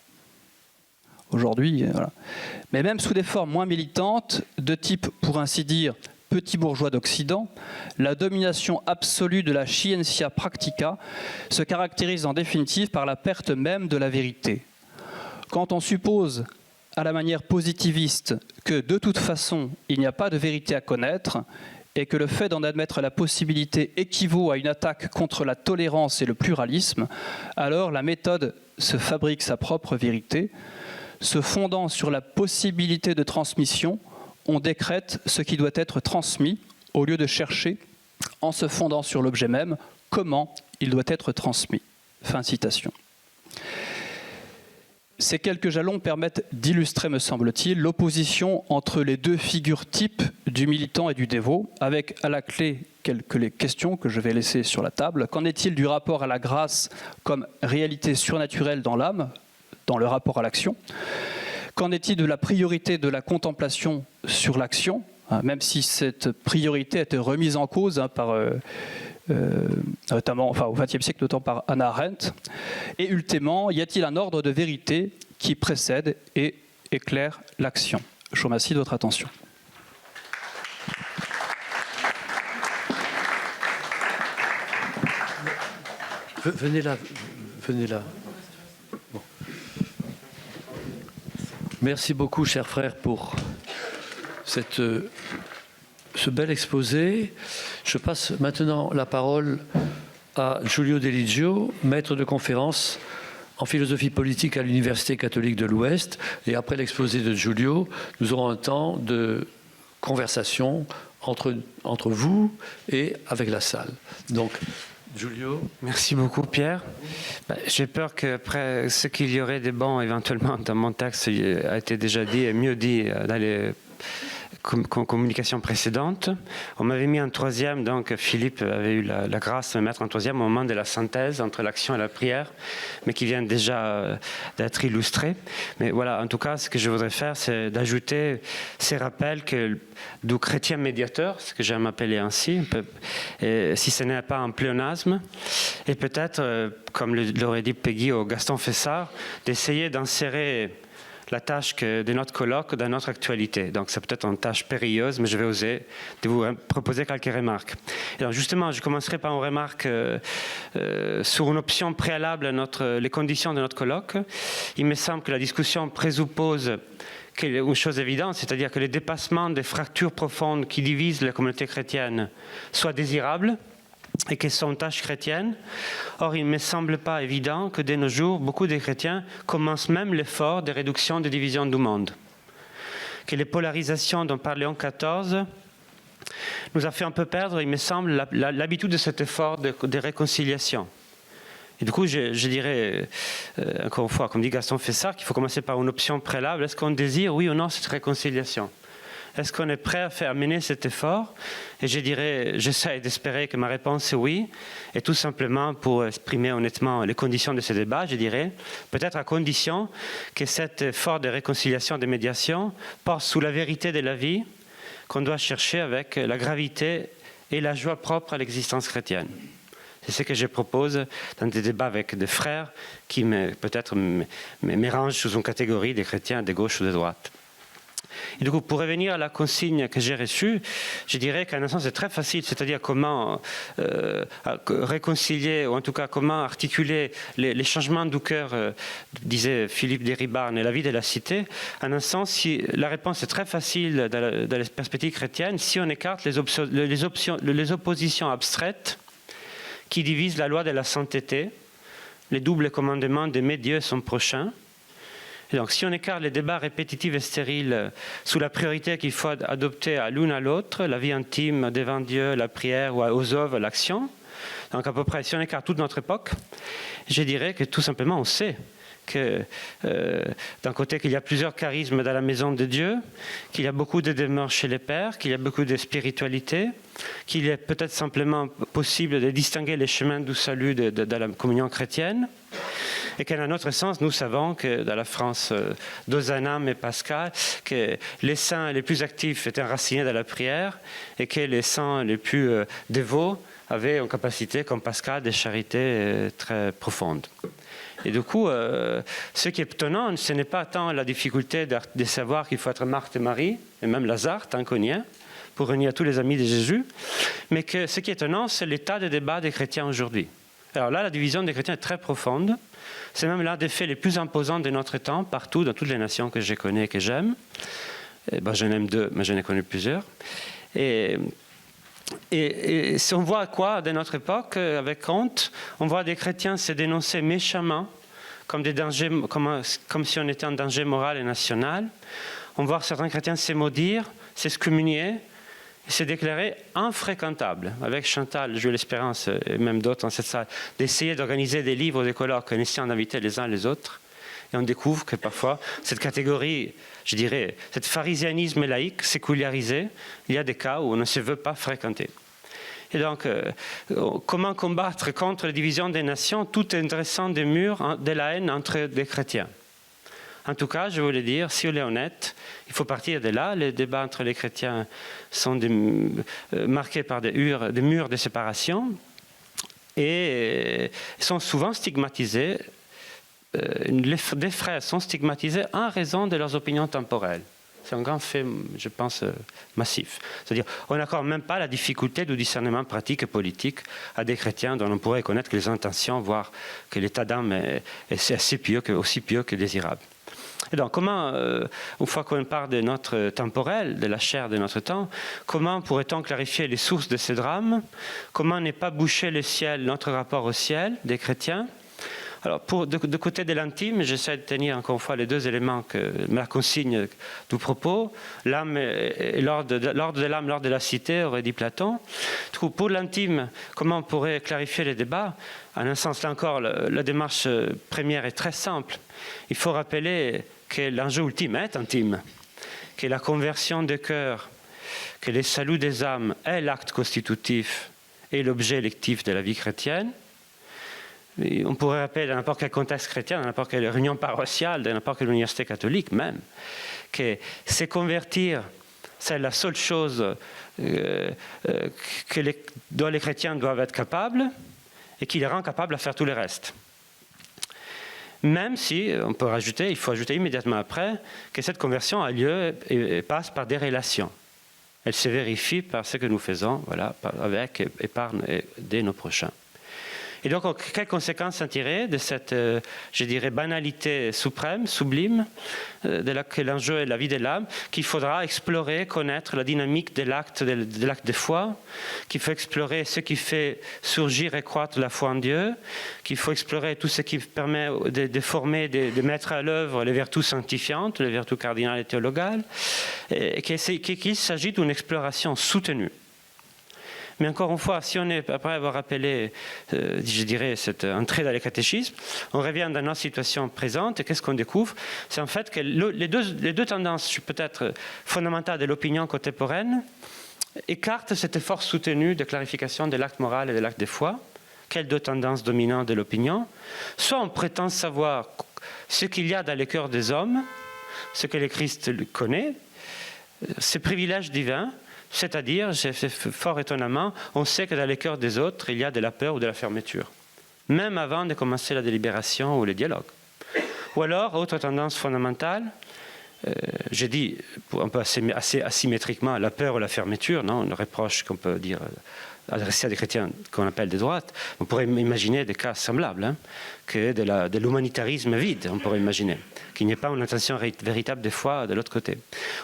aujourd'hui, voilà. Mais même sous des formes moins militantes, de type, pour ainsi dire, petit bourgeois d'Occident, la domination absolue de la scientia practica se caractérise en définitive par la perte même de la vérité. Quand on suppose, à la manière positiviste, que de toute façon, il n'y a pas de vérité à connaître, et que le fait d'en admettre la possibilité équivaut à une attaque contre la tolérance et le pluralisme, alors la méthode se fabrique sa propre vérité. Se fondant sur la possibilité de transmission, on décrète ce qui doit être transmis, au lieu de chercher, en se fondant sur l'objet même, comment il doit être transmis. » Fin de citation. Ces quelques jalons permettent d'illustrer, me semble-t-il, l'opposition entre les deux figures types du militant et du dévot, avec à la clé quelques questions que je vais laisser sur la table. Qu'en est-il du rapport à la grâce comme réalité surnaturelle dans l'âme, dans le rapport à l'action ? Qu'en est-il de la priorité de la contemplation sur l'action, même si cette priorité a été remise en cause par, notamment au XXe siècle, notamment par Hannah Arendt. Et ultimement, y a-t-il un ordre de vérité qui précède et éclaire l'action? Je vous remercie de votre attention. Venez là, venez là. Bon. Merci beaucoup, chers frères, pour ce bel exposé. Je passe maintenant la parole à Giulio Deligio, maître de conférence en philosophie politique à l'Université catholique de l'Ouest. Et après l'exposé de Giulio, nous aurons un temps de conversation entre vous et avec la salle. Donc, Giulio. Merci beaucoup, Pierre. J'ai peur qu'après ce qu'il y aurait des bancs éventuellement dans mon texte a été déjà dit et mieux dit dans les communications précédentes. On m'avait mis en troisième, donc Philippe avait eu la grâce de me mettre en troisième au moment de la synthèse entre l'action et la prière, mais qui vient déjà d'être illustrée. Mais voilà, en tout cas, ce que je voudrais faire, c'est d'ajouter ces rappels du chrétien médiateur, ce que j'aime appeler ainsi, et si ce n'est pas un pléonasme, et peut-être, comme l'aurait dit Peggy au Gaston Fessard, d'essayer d'insérer la tâche de notre colloque dans notre actualité. Donc c'est peut-être une tâche périlleuse, mais je vais oser de vous proposer quelques remarques. Et donc justement, je commencerai par une remarque sur une option préalable à les conditions de notre colloque. Il me semble que la discussion présuppose une chose évidente, c'est-à-dire que les dépassements des fractures profondes qui divisent la communauté chrétienne soient désirables et qu'elles sont tâches chrétiennes. Or, il ne me semble pas évident que de nos jours, beaucoup de chrétiens commencent même l'effort de réduction des divisions du monde. Que les polarisations dont parle Léon XIV nous a fait un peu perdre, il me semble, l'habitude de cet effort de réconciliation. Et du coup, je dirais, encore une fois, comme dit Gaston Fessard, qu'il faut commencer par une option préalable. Est-ce qu'on désire, oui ou non, cette réconciliation ? Est-ce qu'on est prêt à faire mener cet effort? Et je dirais, j'essaie d'espérer que ma réponse est oui. Et tout simplement, pour exprimer honnêtement les conditions de ce débat, je dirais, peut-être à condition que cet effort de réconciliation, de médiation, porte sous la vérité de la vie qu'on doit chercher avec la gravité et la joie propre à l'existence chrétienne. C'est ce que je propose dans des débats avec des frères qui peut-être me rangent sous une catégorie des chrétiens de gauche ou de droite. Et du coup, pour revenir à la consigne que j'ai reçue, je dirais qu'en un sens c'est très facile, c'est-à-dire comment réconcilier, ou en tout cas comment articuler les changements du cœur, disait Philippe Deribarne, et la vie de la cité. En un sens, la réponse est très facile dans la perspective chrétienne si on écarte les oppositions abstraites qui divisent la loi de la sainteté, les doubles commandements d'aimer Dieu et son prochain. Et donc, si on écarte les débats répétitifs et stériles sous la priorité qu'il faut adopter à l'une à l'autre, la vie intime devant Dieu, la prière ou aux œuvres, l'action, donc à peu près, si on écarte toute notre époque, je dirais que tout simplement on sait que d'un côté qu'il y a plusieurs charismes dans la maison de Dieu, qu'il y a beaucoup de demeures chez les pères, qu'il y a beaucoup de spiritualité, qu'il est peut-être simplement possible de distinguer les chemins du salut de la communion chrétienne, et qu'en un autre sens, nous savons que dans la France d'Ozanam et Pascal, que les saints les plus actifs étaient enracinés dans la prière, et que les saints les plus dévots avaient une capacité, comme Pascal, de charité très profonde. Et du coup, ce qui est étonnant, ce n'est pas tant la difficulté de savoir qu'il faut être Marthe et Marie, et même Lazare, tant qu'on y est, pour réunir tous les amis de Jésus, mais que ce qui est étonnant, c'est l'état des débats des chrétiens aujourd'hui. Alors là, la division des chrétiens est très profonde. C'est même l'un des faits les plus imposants de notre temps, partout, dans toutes les nations que je connais et que j'aime. J'en aime deux, mais j'en ai connu plusieurs. Et si on voit quoi de notre époque, avec honte, on voit des chrétiens se dénoncer méchamment, comme si on était en danger moral et national. On voit certains chrétiens se maudire, s'excommunier, et se déclarer infréquentables. Avec Chantal, j'ai eu l'espérance, et même d'autres dans cette salle, d'essayer d'organiser des livres, des colloques, en essayant d'inviter les uns les autres. Et on découvre que parfois, cette catégorie, je dirais, cet pharisianisme laïque sécularisé, il y a des cas où on ne se veut pas fréquenter. Et donc, comment combattre contre la division des nations tout en dressant des murs de la haine entre des chrétiens? En tout cas, je voulais dire, si on est honnête, il faut partir de là. Les débats entre les chrétiens sont marqués par des murs de séparation et sont souvent stigmatisés. Les frères sont stigmatisés en raison de leurs opinions temporelles. C'est un grand fait, je pense, massif. C'est-à-dire, on n'accorde même pas la difficulté du discernement pratique et politique à des chrétiens dont on pourrait connaître que les intentions, voire que l'état d'âme est aussi pieux que désirable. Et donc, comment, une fois qu'on parle de notre temporel, de la chair de notre temps, comment pourrait-on clarifier les sources de ces drames? Comment ne pas boucher le ciel, notre rapport au ciel des chrétiens? Alors, de côté de l'intime, j'essaie de tenir encore une fois les deux éléments que la consigne du propos, l'âme et l'ordre de l'âme, l'ordre de la cité, aurait dit Platon. Pour l'intime, comment on pourrait clarifier les débats? En un sens, là encore, la démarche première est très simple. Il faut rappeler que l'enjeu ultime est intime, que la conversion des cœurs, que le salut des âmes est l'acte constitutif et l'objet électif de la vie chrétienne. Et on pourrait rappeler dans n'importe quel contexte chrétien, dans n'importe quelle réunion paroissiale, dans n'importe quelle université catholique même, que se convertir, c'est la seule chose dont les chrétiens doivent être capables et qui les rend capables à faire tout le reste. Même si, on peut rajouter, il faut ajouter immédiatement après, que cette conversion a lieu et passe par des relations. Elle se vérifie par ce que nous faisons, voilà, avec et par et nos prochains. Et donc, quelles conséquences en tirer de cette, je dirais, banalité suprême, sublime, que l'enjeu est la vie de l'âme, qu'il faudra explorer, connaître la dynamique de l'acte de foi, qu'il faut explorer ce qui fait surgir et croître la foi en Dieu, qu'il faut explorer tout ce qui permet de former, de mettre à l'œuvre les vertus sanctifiantes, les vertus cardinales et théologales, et qu'il s'agit d'une exploration soutenue. Mais encore une fois, si on est, après avoir rappelé, je dirais, cette entrée dans les catéchismes, on revient dans notre situation présente et qu'est-ce qu'on découvre? C'est en fait que les deux tendances peut-être fondamentales de l'opinion contemporaine écartent cet effort soutenu de clarification de l'acte moral et de l'acte de foi. Quelles deux tendances dominantes de l'opinion? Soit on prétend savoir ce qu'il y a dans les cœurs des hommes, ce que le Christ connaît, ces privilèges divins. C'est-à-dire, fort étonnamment, on sait que dans les cœurs des autres, il y a de la peur ou de la fermeture, même avant de commencer la délibération ou le dialogue. Ou alors, autre tendance fondamentale, j'ai dit un peu assez asymétriquement la peur ou la fermeture, non, un reproche qu'on peut dire adressé à des chrétiens qu'on appelle de droite. On pourrait imaginer des cas semblables, hein, que de l'humanitarisme vide, on pourrait imaginer, qu'il n'y ait pas une intention véritable de foi de l'autre côté.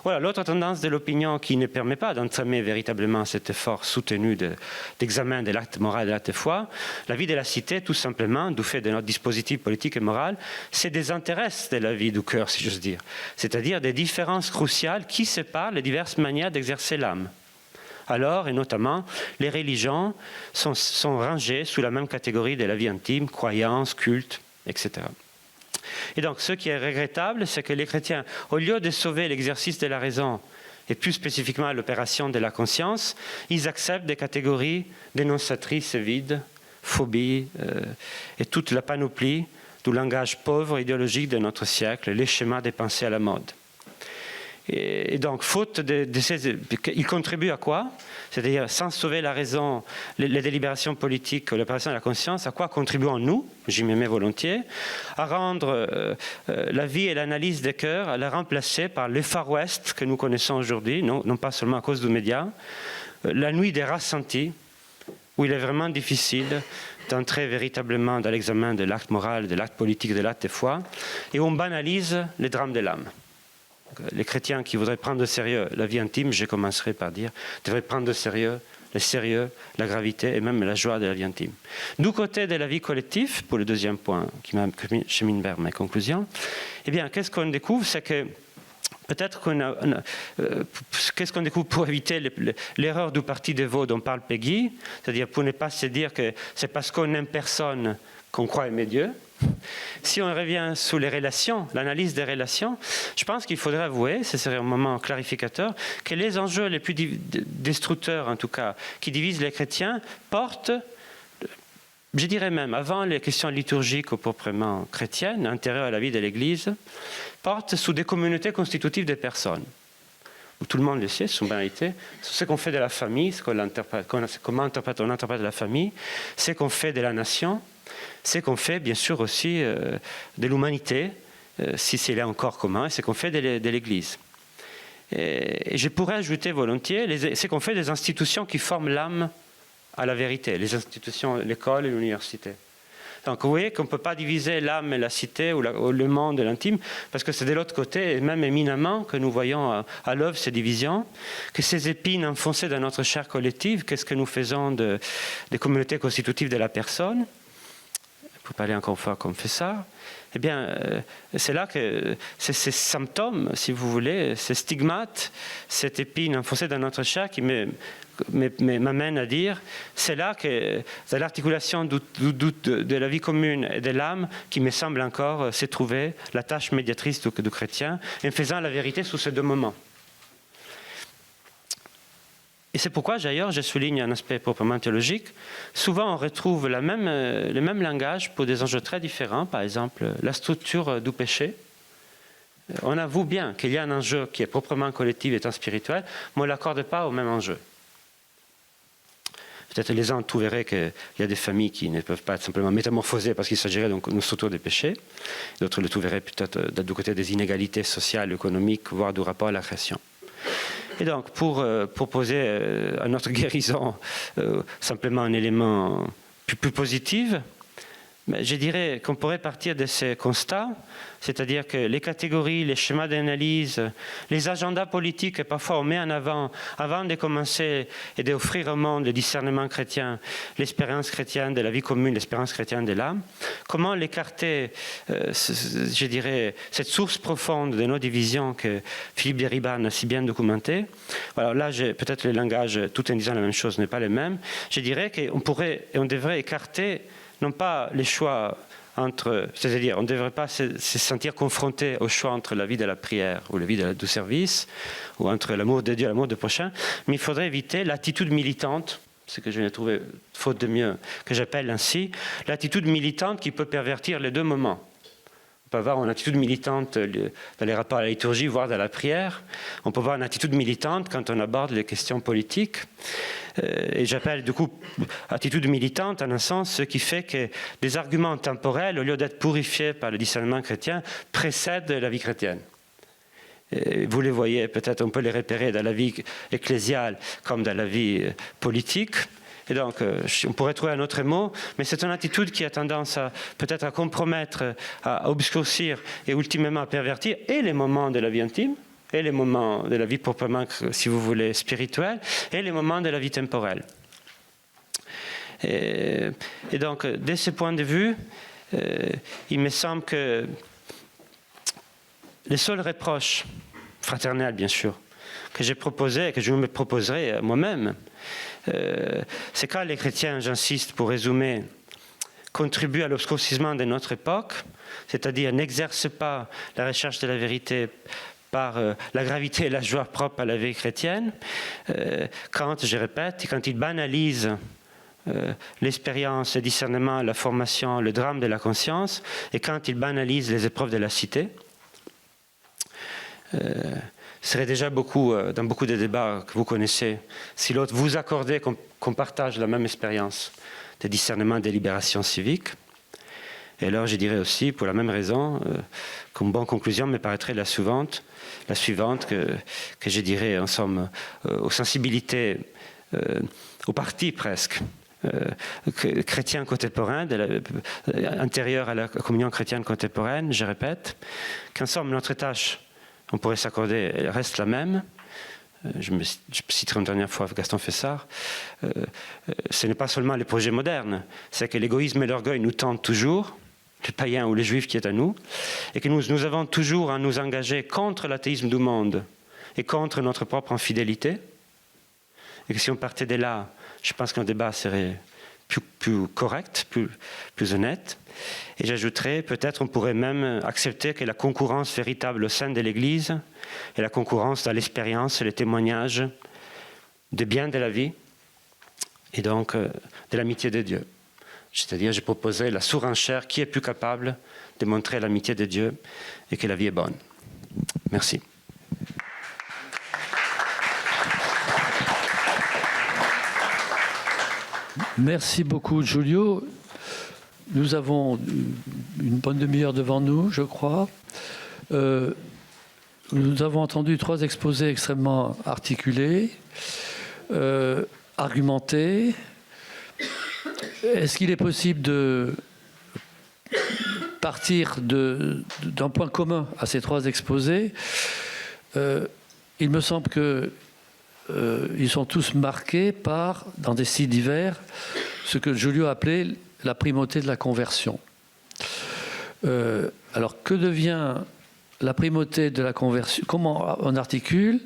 Voilà, l'autre tendance de l'opinion qui ne permet pas d'entamer véritablement cet effort soutenu d'examen de l'acte moral et de l'acte de foi, la vie de la cité, tout simplement, du fait de notre dispositif politique et moral, c'est des intérêts de la vie du cœur, si j'ose dire. C'est-à-dire des différences cruciales qui séparent les diverses manières d'exercer l'âme. Alors, et notamment, les religions sont rangées sous la même catégorie de la vie intime, croyances, culte, etc. Et donc, ce qui est regrettable, c'est que les chrétiens, au lieu de sauver l'exercice de la raison, et plus spécifiquement l'opération de la conscience, ils acceptent des catégories dénonciatrices vides, phobies, et toute la panoplie du langage pauvre idéologique de notre siècle, les schémas des pensées à la mode. Et donc, faute de ces... Ils contribuent à quoi? C'est-à-dire, sans sauver la raison, les délibérations politiques, l'opération de la conscience, à quoi contribuons-nous? J'y me mets volontiers. À rendre la vie et l'analyse des cœurs, à la remplacer par le Far West que nous connaissons aujourd'hui, non pas seulement à cause des médias, la nuit des rassentis, où il est vraiment difficile d'entrer véritablement dans l'examen de l'acte moral, de l'acte politique, de l'acte de foi, et où on banalise les drames de l'âme. Les chrétiens qui voudraient prendre de sérieux la vie intime, je commencerai par dire, devraient prendre de sérieux le sérieux, la gravité et même la joie de la vie intime. Du côté de la vie collective, pour le deuxième point qui chemine vers mes conclusions, eh bien, qu'est-ce qu'on découvre? C'est que peut-être qu'est-ce qu'on découvre pour éviter l'erreur du parti de Vaud dont parle Péguy, c'est-à-dire pour ne pas se dire que c'est parce qu'on n'aime personne qu'on croit aimer Dieu. Si on revient sur les relations, l'analyse des relations, je pense qu'il faudrait avouer, ce serait un moment clarificateur, que les enjeux les plus destructeurs, en tout cas, qui divisent les chrétiens, portent je dirais même avant les questions liturgiques ou proprement chrétiennes, intérieures à la vie de l'Église, portent sous des communautés constitutives des personnes. Où tout le monde le sait, c'est une banalité, ce qu'on fait de la famille, comment on interprète la famille, ce qu'on fait de la nation, ce qu'on fait bien sûr aussi de l'humanité, si c'est là encore commun, ce qu'on fait de l'Église. Et je pourrais ajouter volontiers ce qu'on fait des institutions qui forment l'âme à la vérité, les institutions, l'école et l'université. Donc vous voyez qu'on ne peut pas diviser l'âme et la cité ou le monde et l'intime, parce que c'est de l'autre côté, et même éminemment, que nous voyons à l'œuvre ces divisions, que ces épines enfoncées dans notre chair collective, qu'est-ce que nous faisons des communautés constitutives de la personne, pour parler encore une fois comme fait ça, eh bien, c'est là que ces symptômes, si vous voulez, ces stigmates, cette épine enfoncée dans notre chair qui m'amène à dire, c'est là que c'est l'articulation de la vie commune et de l'âme qui me semble encore se trouver la tâche médiatrice du chrétien, en faisant la vérité sous ces deux moments. Et c'est pourquoi, d'ailleurs, je souligne un aspect proprement théologique. Souvent, on retrouve le même langage pour des enjeux très différents. Par exemple, la structure du péché. On avoue bien qu'il y a un enjeu qui est proprement collectif et spirituel, mais on ne l'accorde pas au même enjeu. Peut-être les uns trouveraient qu'il y a des familles qui ne peuvent pas être simplement métamorphosées parce qu'il s'agirait donc d'une structure des péchés. D'autres le trouveraient peut-être du côté des inégalités sociales, économiques, voire du rapport à la création. Et donc, pour proposer à notre guérison simplement un élément plus positif, je dirais qu'on pourrait partir de ces constats, c'est-à-dire que les catégories, les schémas d'analyse, les agendas politiques que parfois on met en avant de commencer et d'offrir au monde le discernement chrétien, l'espérance chrétienne de la vie commune, l'espérance chrétienne de l'âme, comment l'écarter, je dirais, cette source profonde de nos divisions que Philippe de Ribane a si bien documenté. Alors là, peut-être le langage, tout en disant la même chose, n'est pas le même. Je dirais qu'on pourrait et on devrait écarter non pas les choix entre, c'est-à-dire on ne devrait pas se sentir confronté au choix entre la vie de la prière ou la vie du service, ou entre l'amour de Dieu et l'amour du prochain, mais il faudrait éviter l'attitude militante, ce que je viens de trouver, faute de mieux, que j'appelle ainsi, l'attitude militante qui peut pervertir les deux moments. On peut avoir une attitude militante dans les rapports à la liturgie, voire dans la prière. On peut avoir une attitude militante quand on aborde les questions politiques. Et j'appelle du coup attitude militante en un sens ce qui fait que des arguments temporels, au lieu d'être purifiés par le discernement chrétien, précèdent la vie chrétienne. Et vous les voyez, peut-être on peut les repérer dans la vie ecclésiale comme dans la vie politique. Et donc, on pourrait trouver un autre mot, mais c'est une attitude qui a tendance peut-être à compromettre, à obscurcir et ultimement à pervertir et les moments de la vie intime, et les moments de la vie proprement, si vous voulez, spirituelle, et les moments de la vie temporelle. Et donc, de ce point de vue, il me semble que les seuls reproches, fraternels bien sûr, que j'ai proposés et que je me proposerai moi-même, c'est quand les chrétiens, j'insiste pour résumer, contribuent à l'obscurcissement de notre époque, c'est-à-dire n'exercent pas la recherche de la vérité par la gravité et la joie propre à la vie chrétienne, quand, je répète, quand ils banalisent l'expérience, le discernement, la formation, le drame de la conscience, et quand ils banalisent les épreuves de la cité. Ce serait déjà dans beaucoup de débats que vous connaissez, si l'autre vous accordait qu'on partage la même expérience de discernement, de libération civique. Et alors, je dirais aussi, pour la même raison, comme bonne conclusion, me paraîtrait la suivante, que je dirais, en somme, aux sensibilités, aux partis presque, chrétiens contemporains, antérieurs à la communion chrétienne contemporaine, je répète, qu'en somme, notre tâche, on pourrait s'accorder, elle reste la même. Je citerai une dernière fois Gaston Fessard. Ce n'est pas seulement les projets modernes, c'est que l'égoïsme et l'orgueil nous tentent toujours, les païens ou les juifs qui est à nous, et que nous avons toujours à nous engager contre l'athéisme du monde et contre notre propre infidélité. Et que si on partait de là, je pense qu'un débat serait plus correct, plus honnête. Et j'ajouterais, peut-être on pourrait même accepter que la concurrence véritable au sein de l'Église est la concurrence dans l'expérience et les témoignages des biens de la vie et donc de l'amitié de Dieu. C'est-à-dire, j'ai proposé la surenchère, qui est plus capable de montrer l'amitié de Dieu et que la vie est bonne. Merci. Merci beaucoup, Giulio. Nous avons une bonne demi-heure devant nous, je crois. Nous avons entendu 3 exposés extrêmement articulés, argumentés. Est-ce qu'il est possible de partir d'un point commun à ces 3 exposés? Il me semble que ils sont tous marqués par, dans des styles divers, ce que Giulio a appelé la primauté de la conversion. Alors, que devient la primauté de la conversion? Comment on articule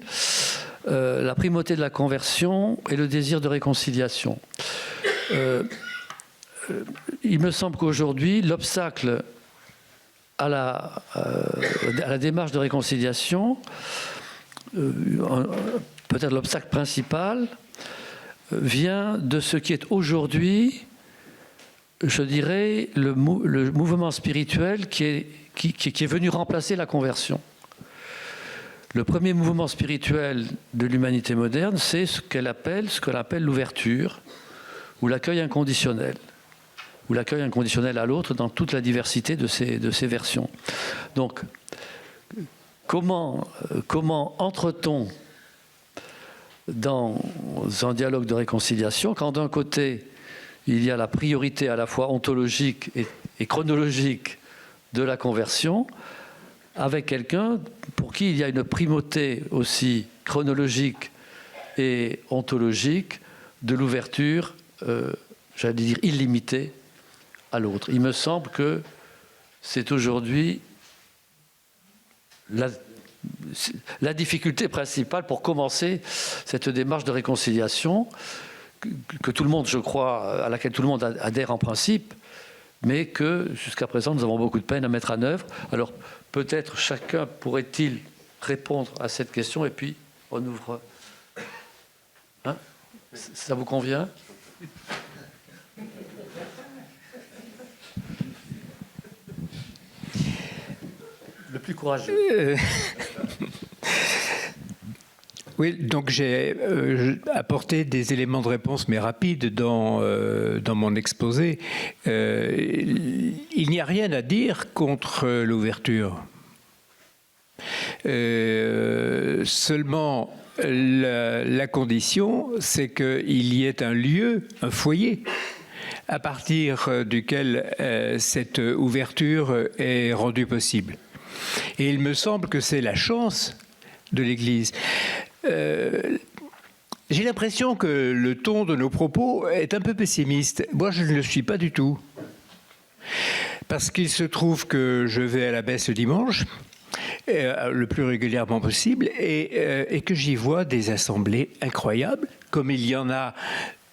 la primauté de la conversion et le désir de réconciliation? Il me semble qu'aujourd'hui, l'obstacle à la démarche de réconciliation, peut-être l'obstacle principal, vient de ce qui est aujourd'hui, je dirais, le mouvement spirituel qui est venu remplacer la conversion. Le premier mouvement spirituel de l'humanité moderne, c'est ce qu'on appelle l'ouverture, ou l'accueil inconditionnel, ou l'accueil inconditionnel à l'autre dans toute la diversité de ces versions. Donc, comment entre-t-on dans un dialogue de réconciliation quand d'un côté il y a la priorité à la fois ontologique et chronologique de la conversion, avec quelqu'un pour qui il y a une primauté aussi chronologique et ontologique de l'ouverture, j'allais dire illimitée, à l'autre. Il me semble que c'est aujourd'hui la difficulté principale pour commencer cette démarche de réconciliation que tout le monde, je crois, à laquelle tout le monde adhère en principe, mais que jusqu'à présent nous avons beaucoup de peine à mettre en œuvre. Alors peut-être chacun pourrait-il répondre à cette question et puis on ouvre. Hein? Ça vous convient? Le plus courageux. Oui, donc j'ai apporté des éléments de réponse, mais rapides, dans mon exposé. Il n'y a rien à dire contre l'ouverture. Seulement, la condition, c'est qu'il y ait un lieu, un foyer, à partir duquel cette ouverture est rendue possible. Et il me semble que c'est la chance de l'Église. J'ai l'impression que le ton de nos propos est un peu pessimiste. Moi, je ne le suis pas du tout. Parce qu'il se trouve que je vais à la messe le dimanche, le plus régulièrement possible, et que j'y vois des assemblées incroyables, comme il y en a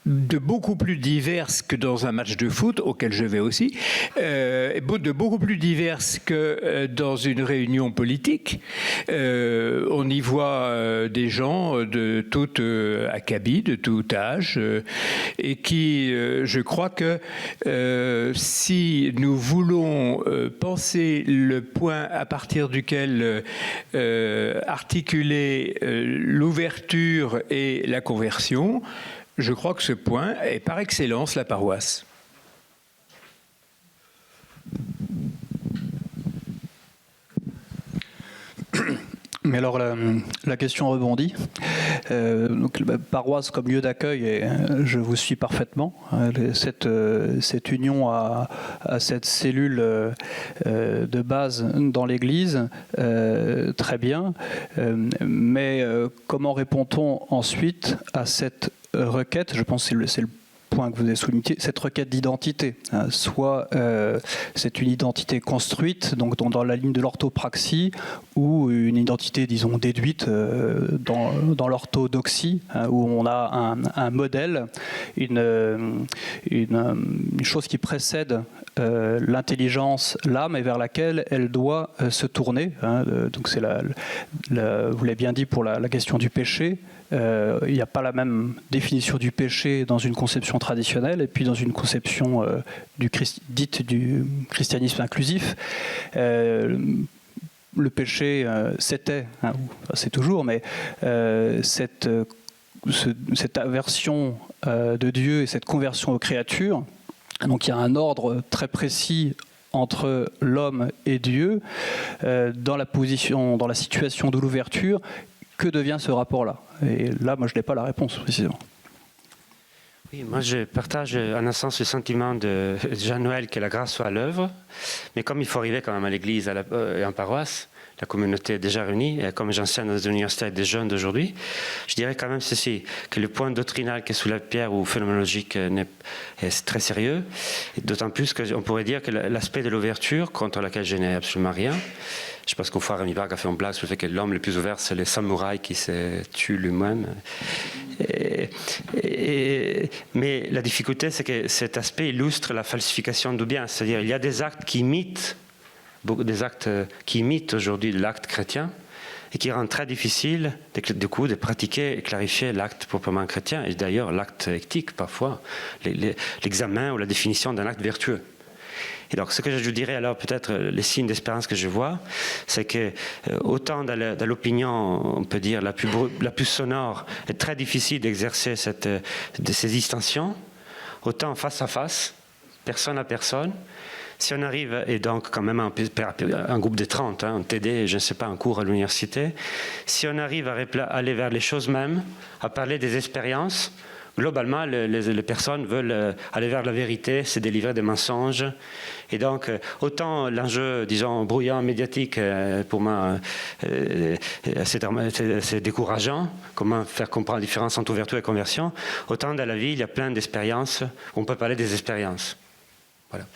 de beaucoup plus diverses que dans un match de foot, auquel je vais aussi, de beaucoup plus diverses que dans une réunion politique. On y voit des gens de tout acabit, de tout âge, et qui, je crois que si nous voulons penser le point à partir duquel articuler l'ouverture et la conversion, je crois que ce point est par excellence la paroisse. Mais alors la question rebondit. Donc, la paroisse comme lieu d'accueil, je vous suis parfaitement. Cette union à cette cellule de base dans l'Église, très bien. Mais comment répond-on ensuite à cette requête? Je pense que c'est le point que vous avez souligné, cette requête d'identité. Soit c'est une identité construite, donc dans la ligne de l'orthopraxie, ou une identité, disons, déduite dans l'orthodoxie, où on a un modèle, une chose qui précède l'intelligence, l'âme, et vers laquelle elle doit se tourner. Donc c'est vous l'avez bien dit pour la question du péché, il n'y a pas la même définition du péché dans une conception traditionnelle et puis dans une conception dite du christianisme inclusif. Le péché, c'était, hein, c'est toujours, mais cette aversion de Dieu et cette conversion aux créatures, donc il y a un ordre très précis entre l'homme et Dieu dans la situation de l'ouverture. Que devient ce rapport-là? Et là, moi, je n'ai pas la réponse, précisément. Oui, moi, je partage en un sens le sentiment de Jean-Noël que la grâce soit à l'œuvre, mais comme il faut arriver quand même à l'église et en paroisse, la communauté est déjà réunie, et comme j'enseigne dans une université avec des jeunes d'aujourd'hui, je dirais quand même ceci, que le point doctrinal qui est sous la pierre ou phénoménologique est très sérieux, et d'autant plus qu'on pourrait dire que l'aspect de l'ouverture, contre laquelle je n'ai absolument rien, je pense qu'au fois Rémi Bargue a fait une blague sur le fait que l'homme le plus ouvert, c'est le samouraï qui se tue lui-même. Mais la difficulté, c'est que cet aspect illustre la falsification du bien. C'est-à-dire il y a des actes qui imitent aujourd'hui l'acte chrétien et qui rendent très difficile du coup de pratiquer et clarifier l'acte proprement chrétien et d'ailleurs l'acte éthique parfois, l'examen ou la définition d'un acte vertueux. Et donc ce que je dirais alors peut-être les signes d'espérance que je vois, c'est que autant dans l'opinion on peut dire la plus sonore est très difficile d'exercer ces distinctions, autant face à face, personne à personne. Si on arrive, et donc quand même un groupe de 30, un TD, je ne sais pas, un cours à l'université, si on arrive à aller vers les choses mêmes, à parler des expériences, globalement, les personnes veulent aller vers la vérité, se délivrer des mensonges. Et donc, autant l'enjeu, disons, bruyant, médiatique, pour moi, c'est décourageant, comment faire comprendre la différence entre ouverture et conversion, autant dans la vie, il y a plein d'expériences, on peut parler des expériences. Voilà.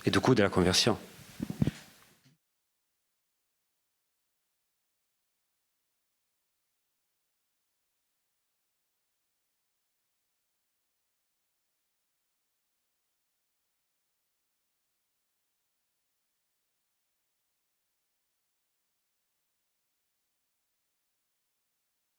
Et du coup, de la conversion.